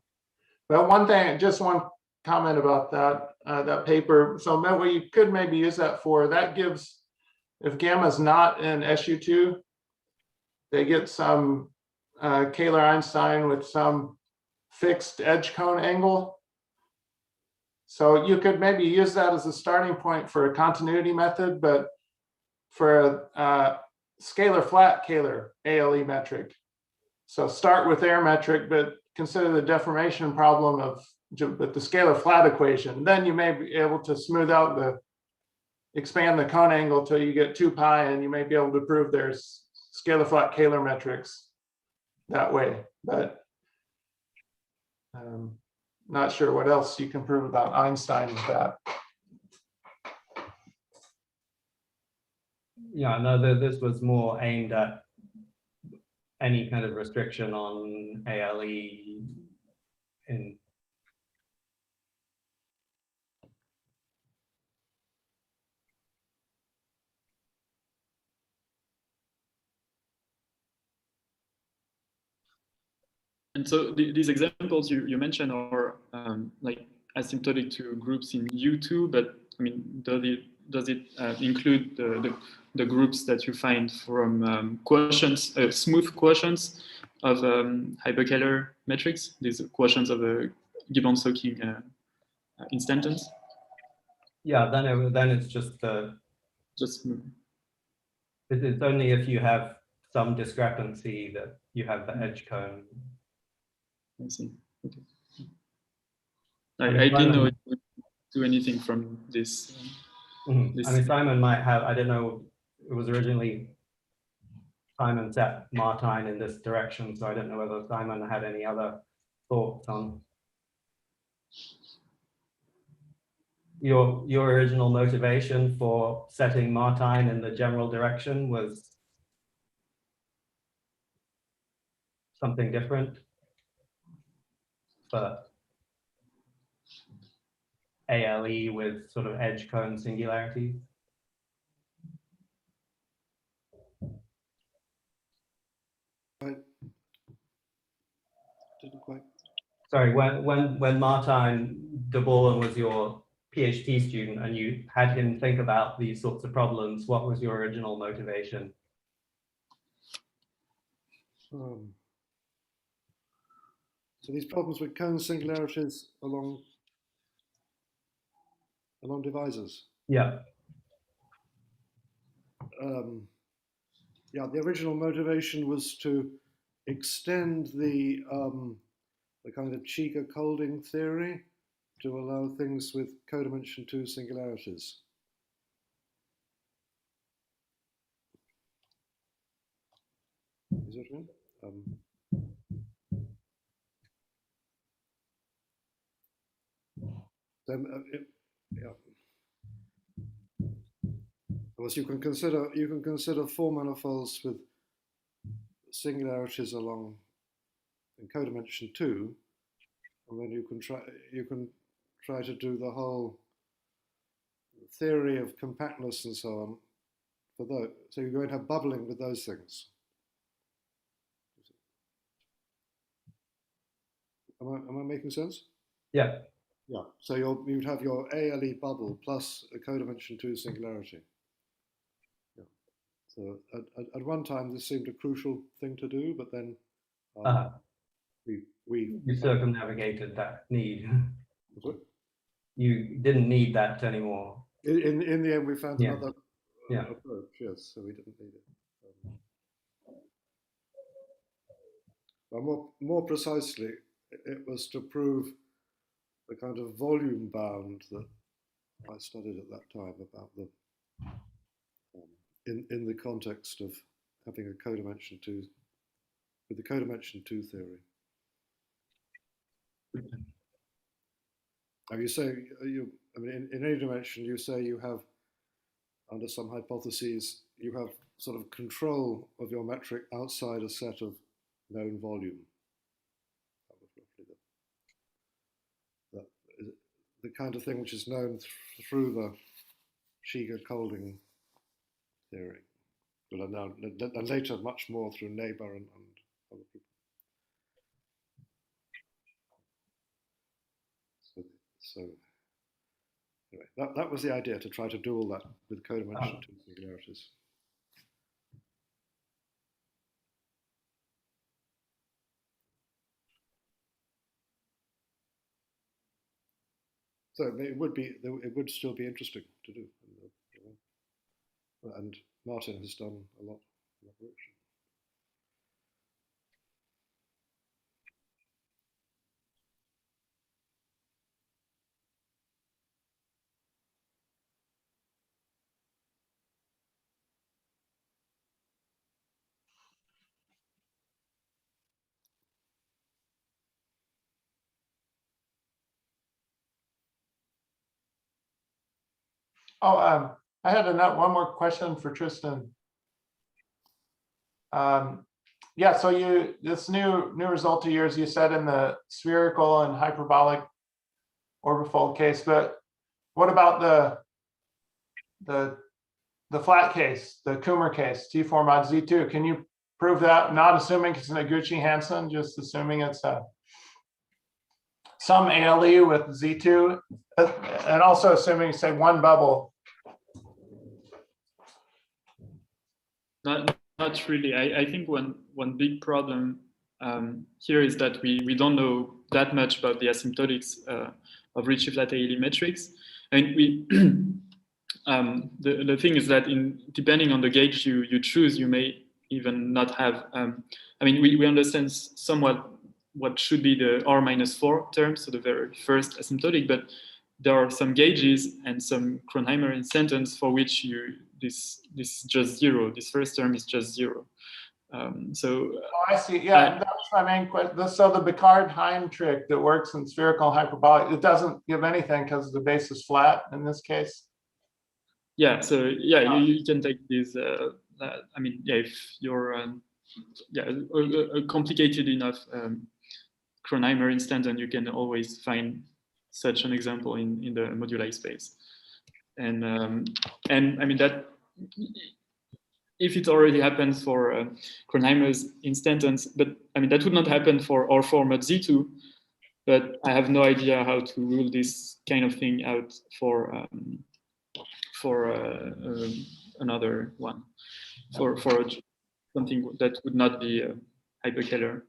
But one thing, just one comment about that paper. So what you could maybe use that for, that gives, if gamma is not in SU2, they get some Kähler-Einstein with some fixed edge cone angle. So you could maybe use that as a starting point for a continuity method, but for a scalar flat Kähler ALE metric. So start with air metric, but consider the deformation problem with the scalar flat equation. Then you may be able to smooth out expand the cone angle till you get 2 pi, and you may be able to prove there's scalar flat Kähler metrics that way. But not sure what else you can prove about Einstein with that. Yeah, no, this was more aimed at any kind of restriction on ALE in. And so these examples you mentioned are like asymptotic to groups in U2, but I mean, does it include the groups that you find from quotients, smooth quotients of hyperkähler metrics, these quotients of a Gibbon-Soking instantons? Yeah, then it's just it's only if you have some discrepancy that you have the edge cone. I see. Okay. I didn't know it would do anything from this. This. I mean, Simon might have, I don't know, it was originally Simon set Martine in this direction, so I don't know whether Simon had any other thoughts on your original motivation for setting Martine in the general direction was something different, but ALE with sort of edge cone singularity. Didn't quite. Sorry, when Martine de Bourlon was your PhD student and you had him think about these sorts of problems, what was your original motivation? So these problems with cone singularities along divisors. Yeah. Yeah, the original motivation was to extend the kind of Cheeger-Colding theory to allow things with codimension 2 singularities. Is that right? Yeah. Unless you can consider 4 manifolds with singularities along in codimension 2, and then you can try to do the whole theory of compactness and so on for those. So you're going to have bubbling with those things. Am I making sense? Yeah. Yeah. So you'd have your ALE bubble plus a codimension 2 singularity. Yeah. So at one time this seemed a crucial thing to do, but then we you circumnavigated that need. You didn't need that anymore. In the end, we found Yeah. another Yeah. approach, yes, so we didn't need it. More precisely, it was to prove the kind of volume bound that I studied at that time about the in the context of having a codimension 2 with the codimension 2 theory. Now you say I mean, in any dimension, you say you have, under some hypotheses, you have sort of control of your metric outside a set of known volume. That was roughly the kind of thing which is known through the Shiga-Kolding theory, but and later much more through Neighbor and other people. So anyway, that was the idea, to try to do all that with codimension 2 singularities. So it would still be interesting to do, and Martin has done a lot in that direction. Oh, I had one more question for Tristan. Yeah, so this new result of yours, you said in the spherical and hyperbolic orbifold case, but what about the flat case, the Kummer case, T4 mod Z2? Can you prove that? Not assuming it's an Noguchi-Hansen, just assuming it's some ALE with Z2, and also assuming, say, one bubble. Not really. I think one big problem here is that we don't know that much about the asymptotics of Ricci-flat ALE metrics. And the thing is that depending on the gauge you choose, you may even not have. I mean, we understand somewhat what should be the R-4 term, so the very first asymptotic, but there are some gauges and some Kronheimerian sentence for which this is just zero. This first term is just zero. So I see. Yeah, that's my main question. So the Picard-Heim trick that works in spherical and hyperbolic, it doesn't give anything because the base is flat in this case. Yeah. So yeah, you can take this. I mean, yeah, if you're a complicated enough Kronheimer instance, and you can always find such an example in the moduli space. And I mean that if it already happens for Kronheimer's instance, but I mean that would not happen for R4 mod Z2, but I have no idea how to rule this kind of thing out for another one, for something that would not be hyperkähler.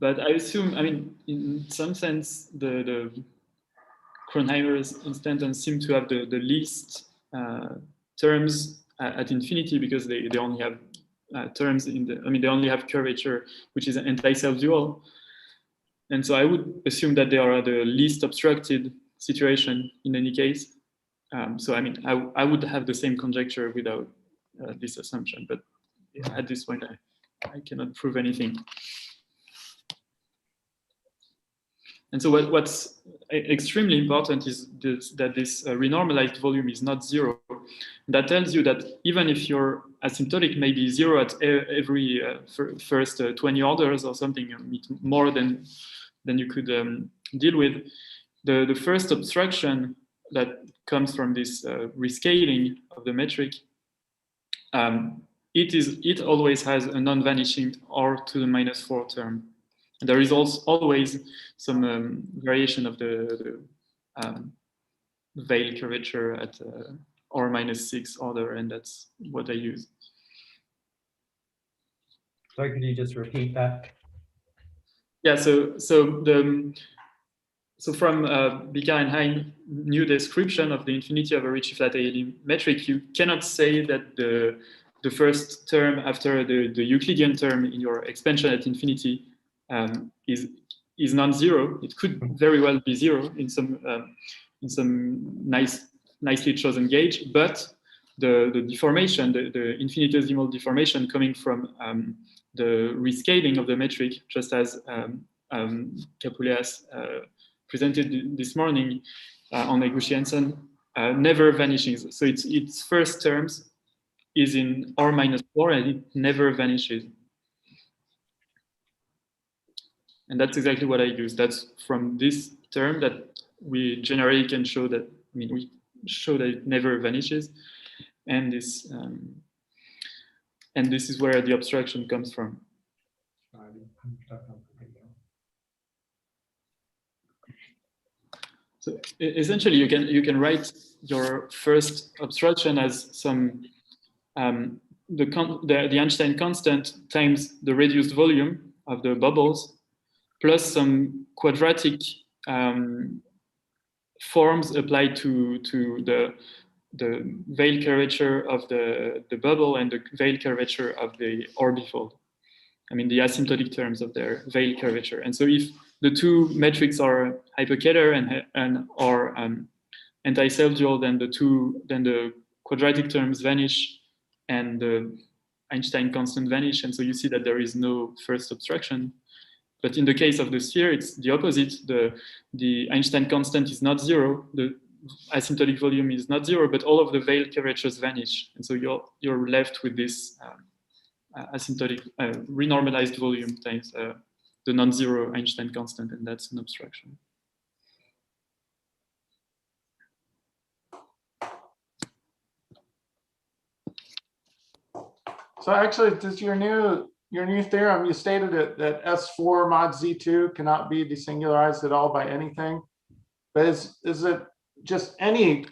But I assume, I mean, in some sense, the Kronheimer's instance seem to have the least terms at infinity, because they only have terms they only have curvature, which is an anti-self-dual. And so I would assume that they are the least obstructed situation in any case. So I mean, I would have the same conjecture without this assumption, but at this point, I cannot prove anything. And so what's extremely important is that this renormalized volume is not zero. That tells you that even if your asymptotic may be zero at every first 20 orders or something, more than you could deal with, the first obstruction that comes from this rescaling of the metric, it always has a non-vanishing R⁻⁴ term. There is also always some variation of the veil curvature at R-6 order, and that's what I use. Sorry, could you just repeat that? Yeah, so from Bika and Hein new description of the infinity of a Ricci-flat metric, you cannot say that the first term after the Euclidean term in your expansion at infinity is non-zero. It could very well be zero in some nicely chosen gauge, but the deformation, the infinitesimal deformation coming from the rescaling of the metric, just as Capouleas presented this morning on Eguchi-Hansen, never vanishes. So its first terms is in R-4 and it never vanishes. And that's exactly what I use. That's from this term that we generally can show that, we show that it never vanishes. And this is where the abstraction comes from. So essentially, you can write your first abstraction as some the Einstein constant times the reduced volume of the bubbles plus some quadratic forms applied to the Weil curvature of the bubble and the Weil curvature of the orbifold. The asymptotic terms of their Weil curvature. And so if the two metrics are hyperkähler and are anti-self-dual, then the quadratic terms vanish and the Einstein constant vanish. And so you see that there is no first abstraction. But in the case of the sphere, it's the opposite. The Einstein constant is not zero. The asymptotic volume is not zero, but all of the Weil curvatures vanish. And so you're left with this asymptotic renormalized volume times the non-zero Einstein constant, and that's an abstraction. So actually, does your new theorem, you stated it that S4 mod Z2 cannot be desingularized at all by anything, but is it just any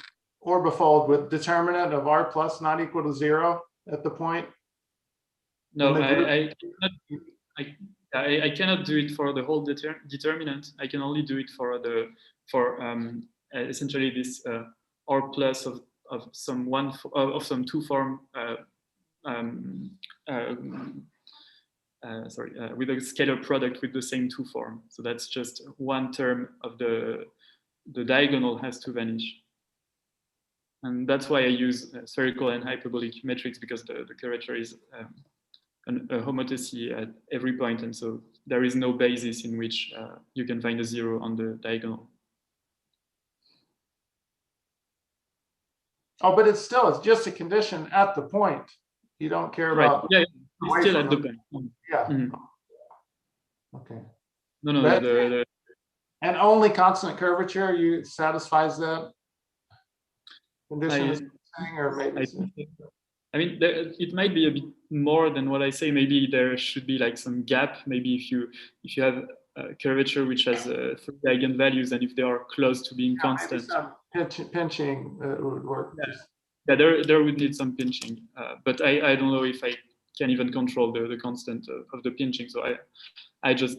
orbifold with determinant of R plus not equal to 0 at the point? No, I cannot do it for the whole determinant. I can only do it for essentially this R plus of some two form with a scalar product with the same two form. So that's just one term of the diagonal has to vanish. And that's why I use spherical and hyperbolic metrics, because the curvature is a homotopy at every point, and so there is no basis in which you can find a zero on the diagonal. Oh, but it's just a condition at the point. You don't care about. Yeah, it's still at the point. Yeah. Okay. No. And only constant curvature satisfies that condition, or maybe. It might be a bit more than what I say. Maybe there should be like some gap. Maybe if you have a curvature which has 3 eigenvalues, and if they are close to being constant, some pinching would work. Yeah, there would need some pinching. But I don't know if I can even control the constant of the pinching. So I just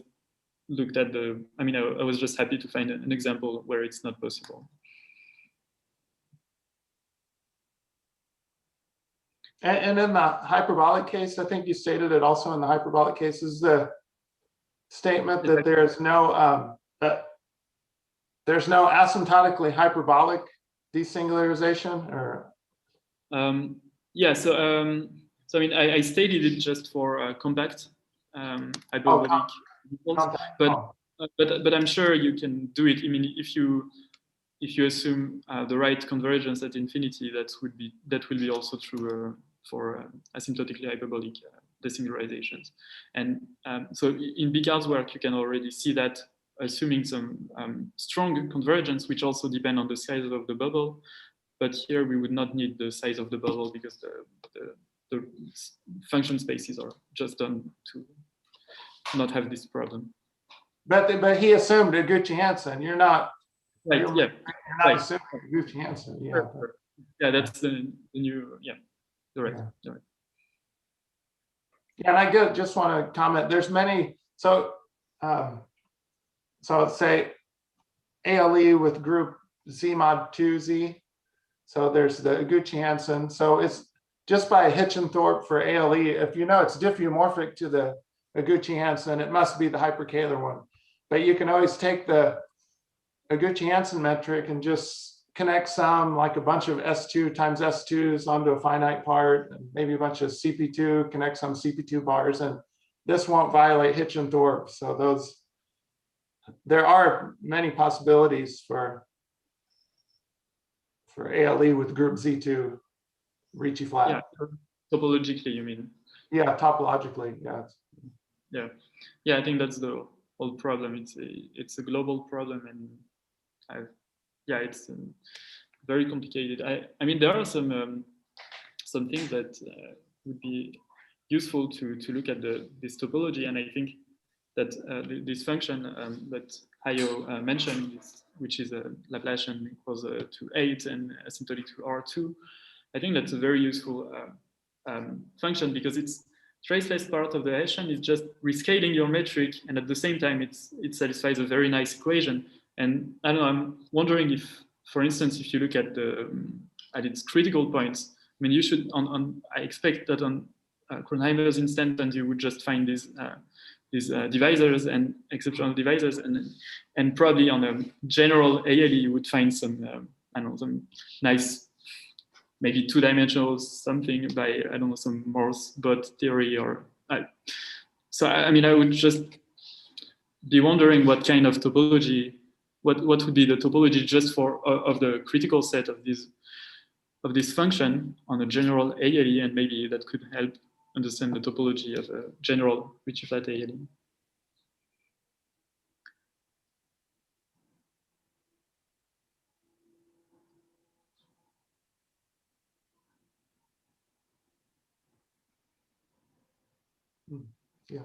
looked at I was just happy to find an example where it's not possible. And in the hyperbolic case, I think you stated it also in the hyperbolic case, is the statement that there's no asymptotically hyperbolic desingularization, or? Yeah. So I stated it just for compact hyperbolic, but I'm sure you can do it. If you assume the right convergence at infinity, that will be also true for asymptotically hyperbolic desingularizations. And so in Bicard's work, you can already see that, assuming some strong convergence, which also depend on the size of the bubble. But here we would not need the size of the bubble, because the function spaces are just done to not have this problem. But he assumed Eguchi-Hansen. You're not. Right. You're not assuming Eguchi-Hansen. Yeah. Yeah, that's the new. Yeah, you're right. Yeah. You're right. Yeah, and I just want to comment. There's many. So, so let's say ALE with group Z mod 2Z. So there's the Iguchi-Hansen. So it's just by Hitchenthorpe for ALE. If you know it's diffeomorphic to the Iguchi-Hansen, it must be the hyperkähler one. But you can always take the Iguchi-Hansen metric and just connect some, like a bunch of S2 times S2s onto a finite part, and maybe a bunch of CP2, connect some CP2 bars, and this won't violate Hitchenthorpe. So there are many possibilities for ALE with group Z2 Ricci-flat. Yeah, topologically, you mean? Yeah, topologically, yeah. Yeah. I think that's the whole problem. It's a global problem, and it's very complicated. I mean, there are some things that would be useful to look at this topology, and I think that this function that Hayo mentioned, which is a Laplacian equals to 8 and asymptotic to R2, I think that's a very useful function, because it's traceless part of the Hessian is just rescaling your metric, and at the same time it satisfies a very nice equation. And I don't know, I'm wondering if, for instance, if you look at its critical points, I mean, you should I expect that on Kronheimer's instance, you would just find these divisors and exceptional divisors, and probably on a general ALE you would find some I don't know, some nice, maybe two-dimensional something by, I don't know, some Morse-Bot theory, or so I mean, I would just be wondering what kind of topology, what would be the topology just for of the critical set of this function on a general ALE, and maybe that could help understand the topology of a general Ricci-flat ALE. Yeah.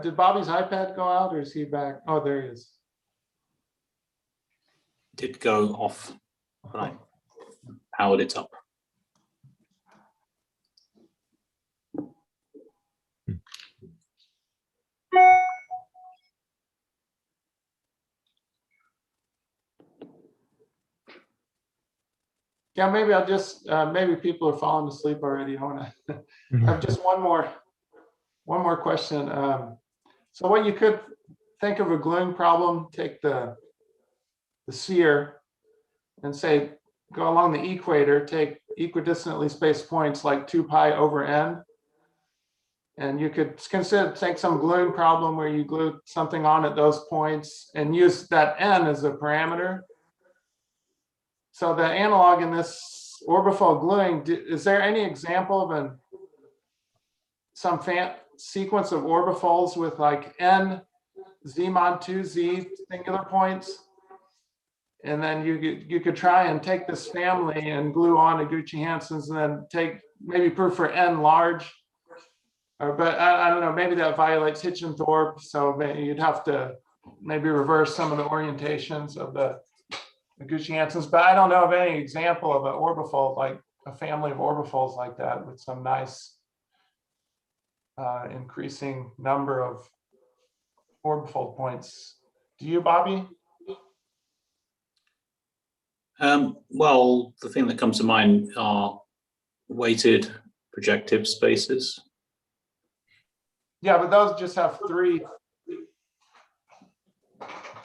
Did Bobby's iPad go out, or is he back? Oh, there he is. Did go off, but I powered it up. Yeah, maybe I'll just, maybe people are falling asleep already. I want to, I have just one more question. So what you could think of a gluing problem, take the sphere and say, go along the equator, take equidistantly spaced points like 2 pi over n. And you could take some gluing problem where you glue something on at those points and use that n as a parameter. So the analog in this orbifold gluing, is there any example of some sequence of orbifolds with like n z mod 2z singular points? And then you could try and take this family and glue on Iguchi-Hansens, and then take maybe proof for n large. But I don't know, maybe that violates Hitchenthorpe. So maybe you'd have to maybe reverse some of the orientations of the Iguchi-Hansens. But I don't know of any example of an orbifold, like a family of orbifolds like that, with some nice increasing number of orbifold points. Do you, Bobby? Well, the thing that comes to mind are weighted projective spaces. Yeah, but those just have three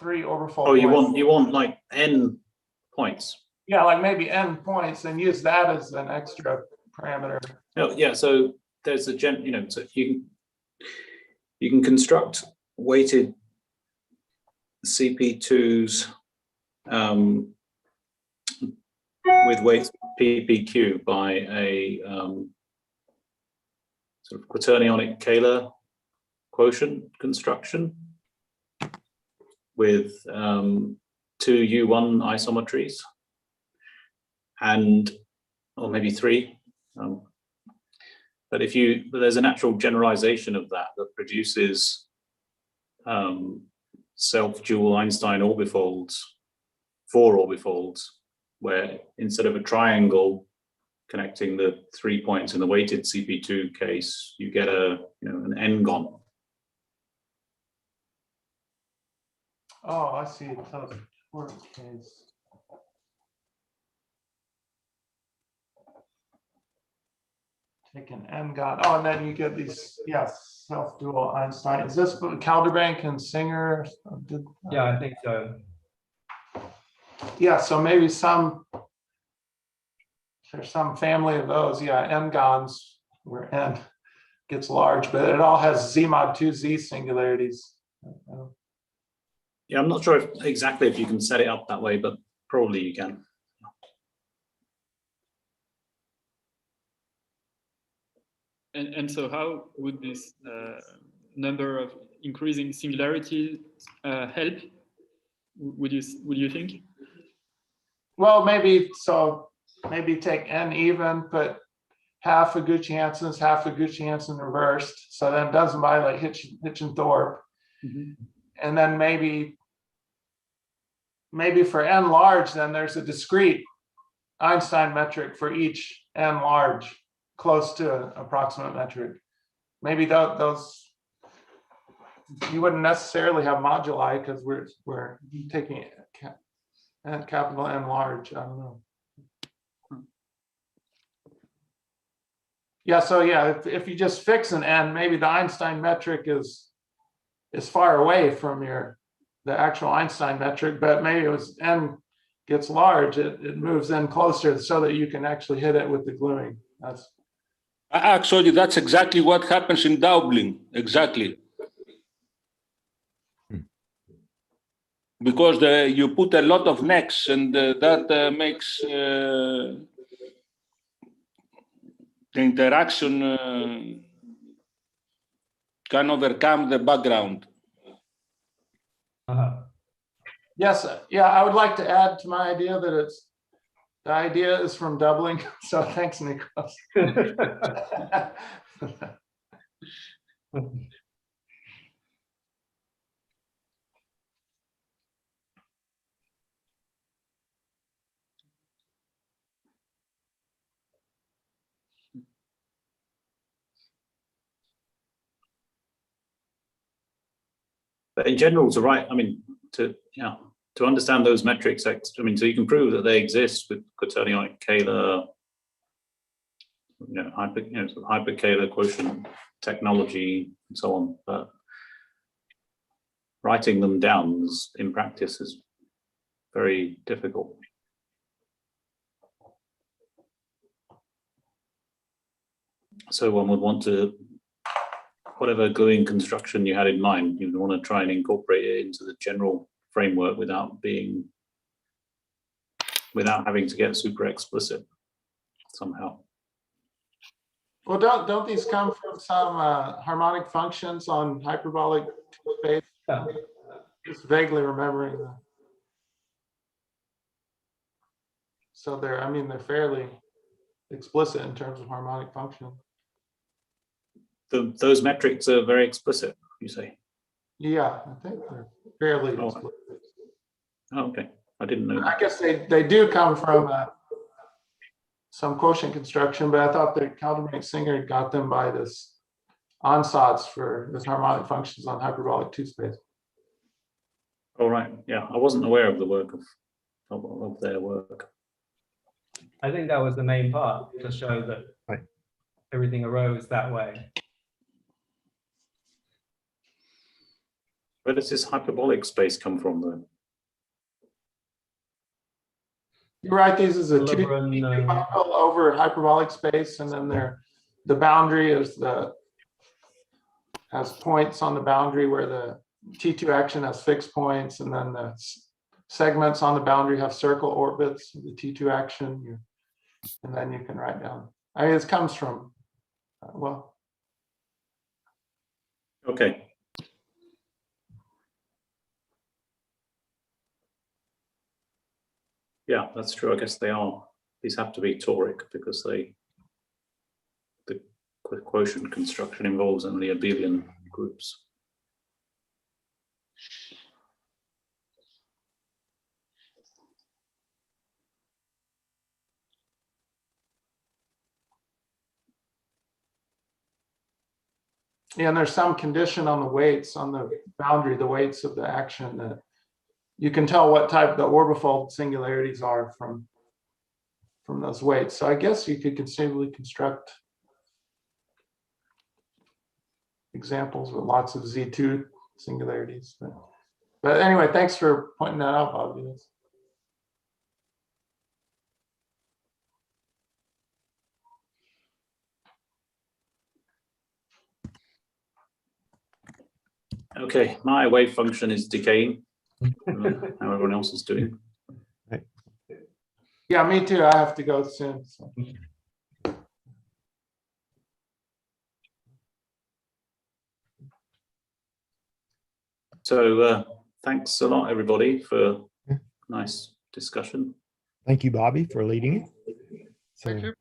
orbifold Oh, points. you want like n points. Yeah, like maybe n points, and use that as an extra parameter. Oh, yeah. So there's a so you can construct weighted CP2s with weight PPQ by a sort of quaternionic Kähler quotient construction with 2 U1 isometries. And or maybe 3. But there's a natural generalization of that produces self-dual Einstein orbifolds, 4 orbifolds, where instead of a triangle connecting the 3 points in the weighted CP2 case, you get an n-gon. Oh, I see. So work case. Take an n-gon. Oh, and then you get these, yes, self-dual Einstein. Is this what Calderbank and Singer did? Yeah, I think so. Yeah, so maybe there's some family of those. Yeah, n-gons where n gets large, but it all has z mod 2z singularities. Yeah, I'm not sure exactly if you can set it up that way, but probably you can. And so how would this number of increasing singularities help? Would you think? Well, maybe take n even, put half of Gucci-Hanson's, half of Gucci-Hanson reversed. So then it doesn't violate Hitch and Thorpe. Mm-hmm. And then maybe for n large, then there's a discrete Einstein metric for each n large, close to an approximate metric. Maybe those you wouldn't necessarily have moduli because we're taking capital N large. I don't know. Yeah, so yeah, if you just fix an n, maybe the Einstein metric is far away from the actual Einstein metric, but maybe it was n gets large, it moves in closer so that you can actually hit it with the gluing. Actually, that's exactly what happens in doubling. Exactly. Because you put a lot of necks, and that makes the interaction can overcome the background. Yes, yeah, I would like to add to my idea that the idea is from doubling. So thanks, Nikos. But in general, to write, I mean, to understand those metrics, I mean, so you can prove that they exist with quaternionic Kähler, hyperkähler quotient technology and so on. But writing them down in practice is very difficult. So one would want to, whatever gluing construction you had in mind, you'd want to try and incorporate it into the general framework without having to get super explicit somehow. Well, don't these come from some harmonic functions on hyperbolic space? Yeah. Just vaguely remembering that. So they're fairly explicit in terms of harmonic function. Those metrics are very explicit, you say? Yeah, I think they're fairly explicit. Oh, okay. I didn't know. I guess they do come from some quotient construction, but I thought that Calderbank Singer got them by this ansatz for this harmonic functions on hyperbolic 2 space. All right. Yeah, I wasn't aware of the work of their work. I think that was the main part, to show that everything arose that way. Where does this hyperbolic space come from, though? You write these as a Liberal, over hyperbolic space, and then the boundary has points on the boundary where the T2 action has fixed points, and then the segments on the boundary have circle orbits, the T2 action, and then you can write down. I mean, it comes from, well. Okay. Yeah, that's true. I guess they are these have to be toric because the quotient construction involves only abelian groups. Yeah, and there's some condition on the weights, on the boundary, the weights of the action, that you can tell what type the orbifold singularities are from those weights. So I guess you could conceivably construct examples with lots of Z2 singularities. But anyway, thanks for pointing that out, Bobby. Okay, my wave function is decaying. How everyone else is doing. Yeah, me too. I have to go soon. So. So thanks a lot, everybody, for nice discussion. Thank you, Bobby, for leading it. So, Thank you.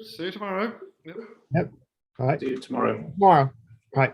See you tomorrow. Yep. yep. All right. See you tomorrow. Tomorrow. All right.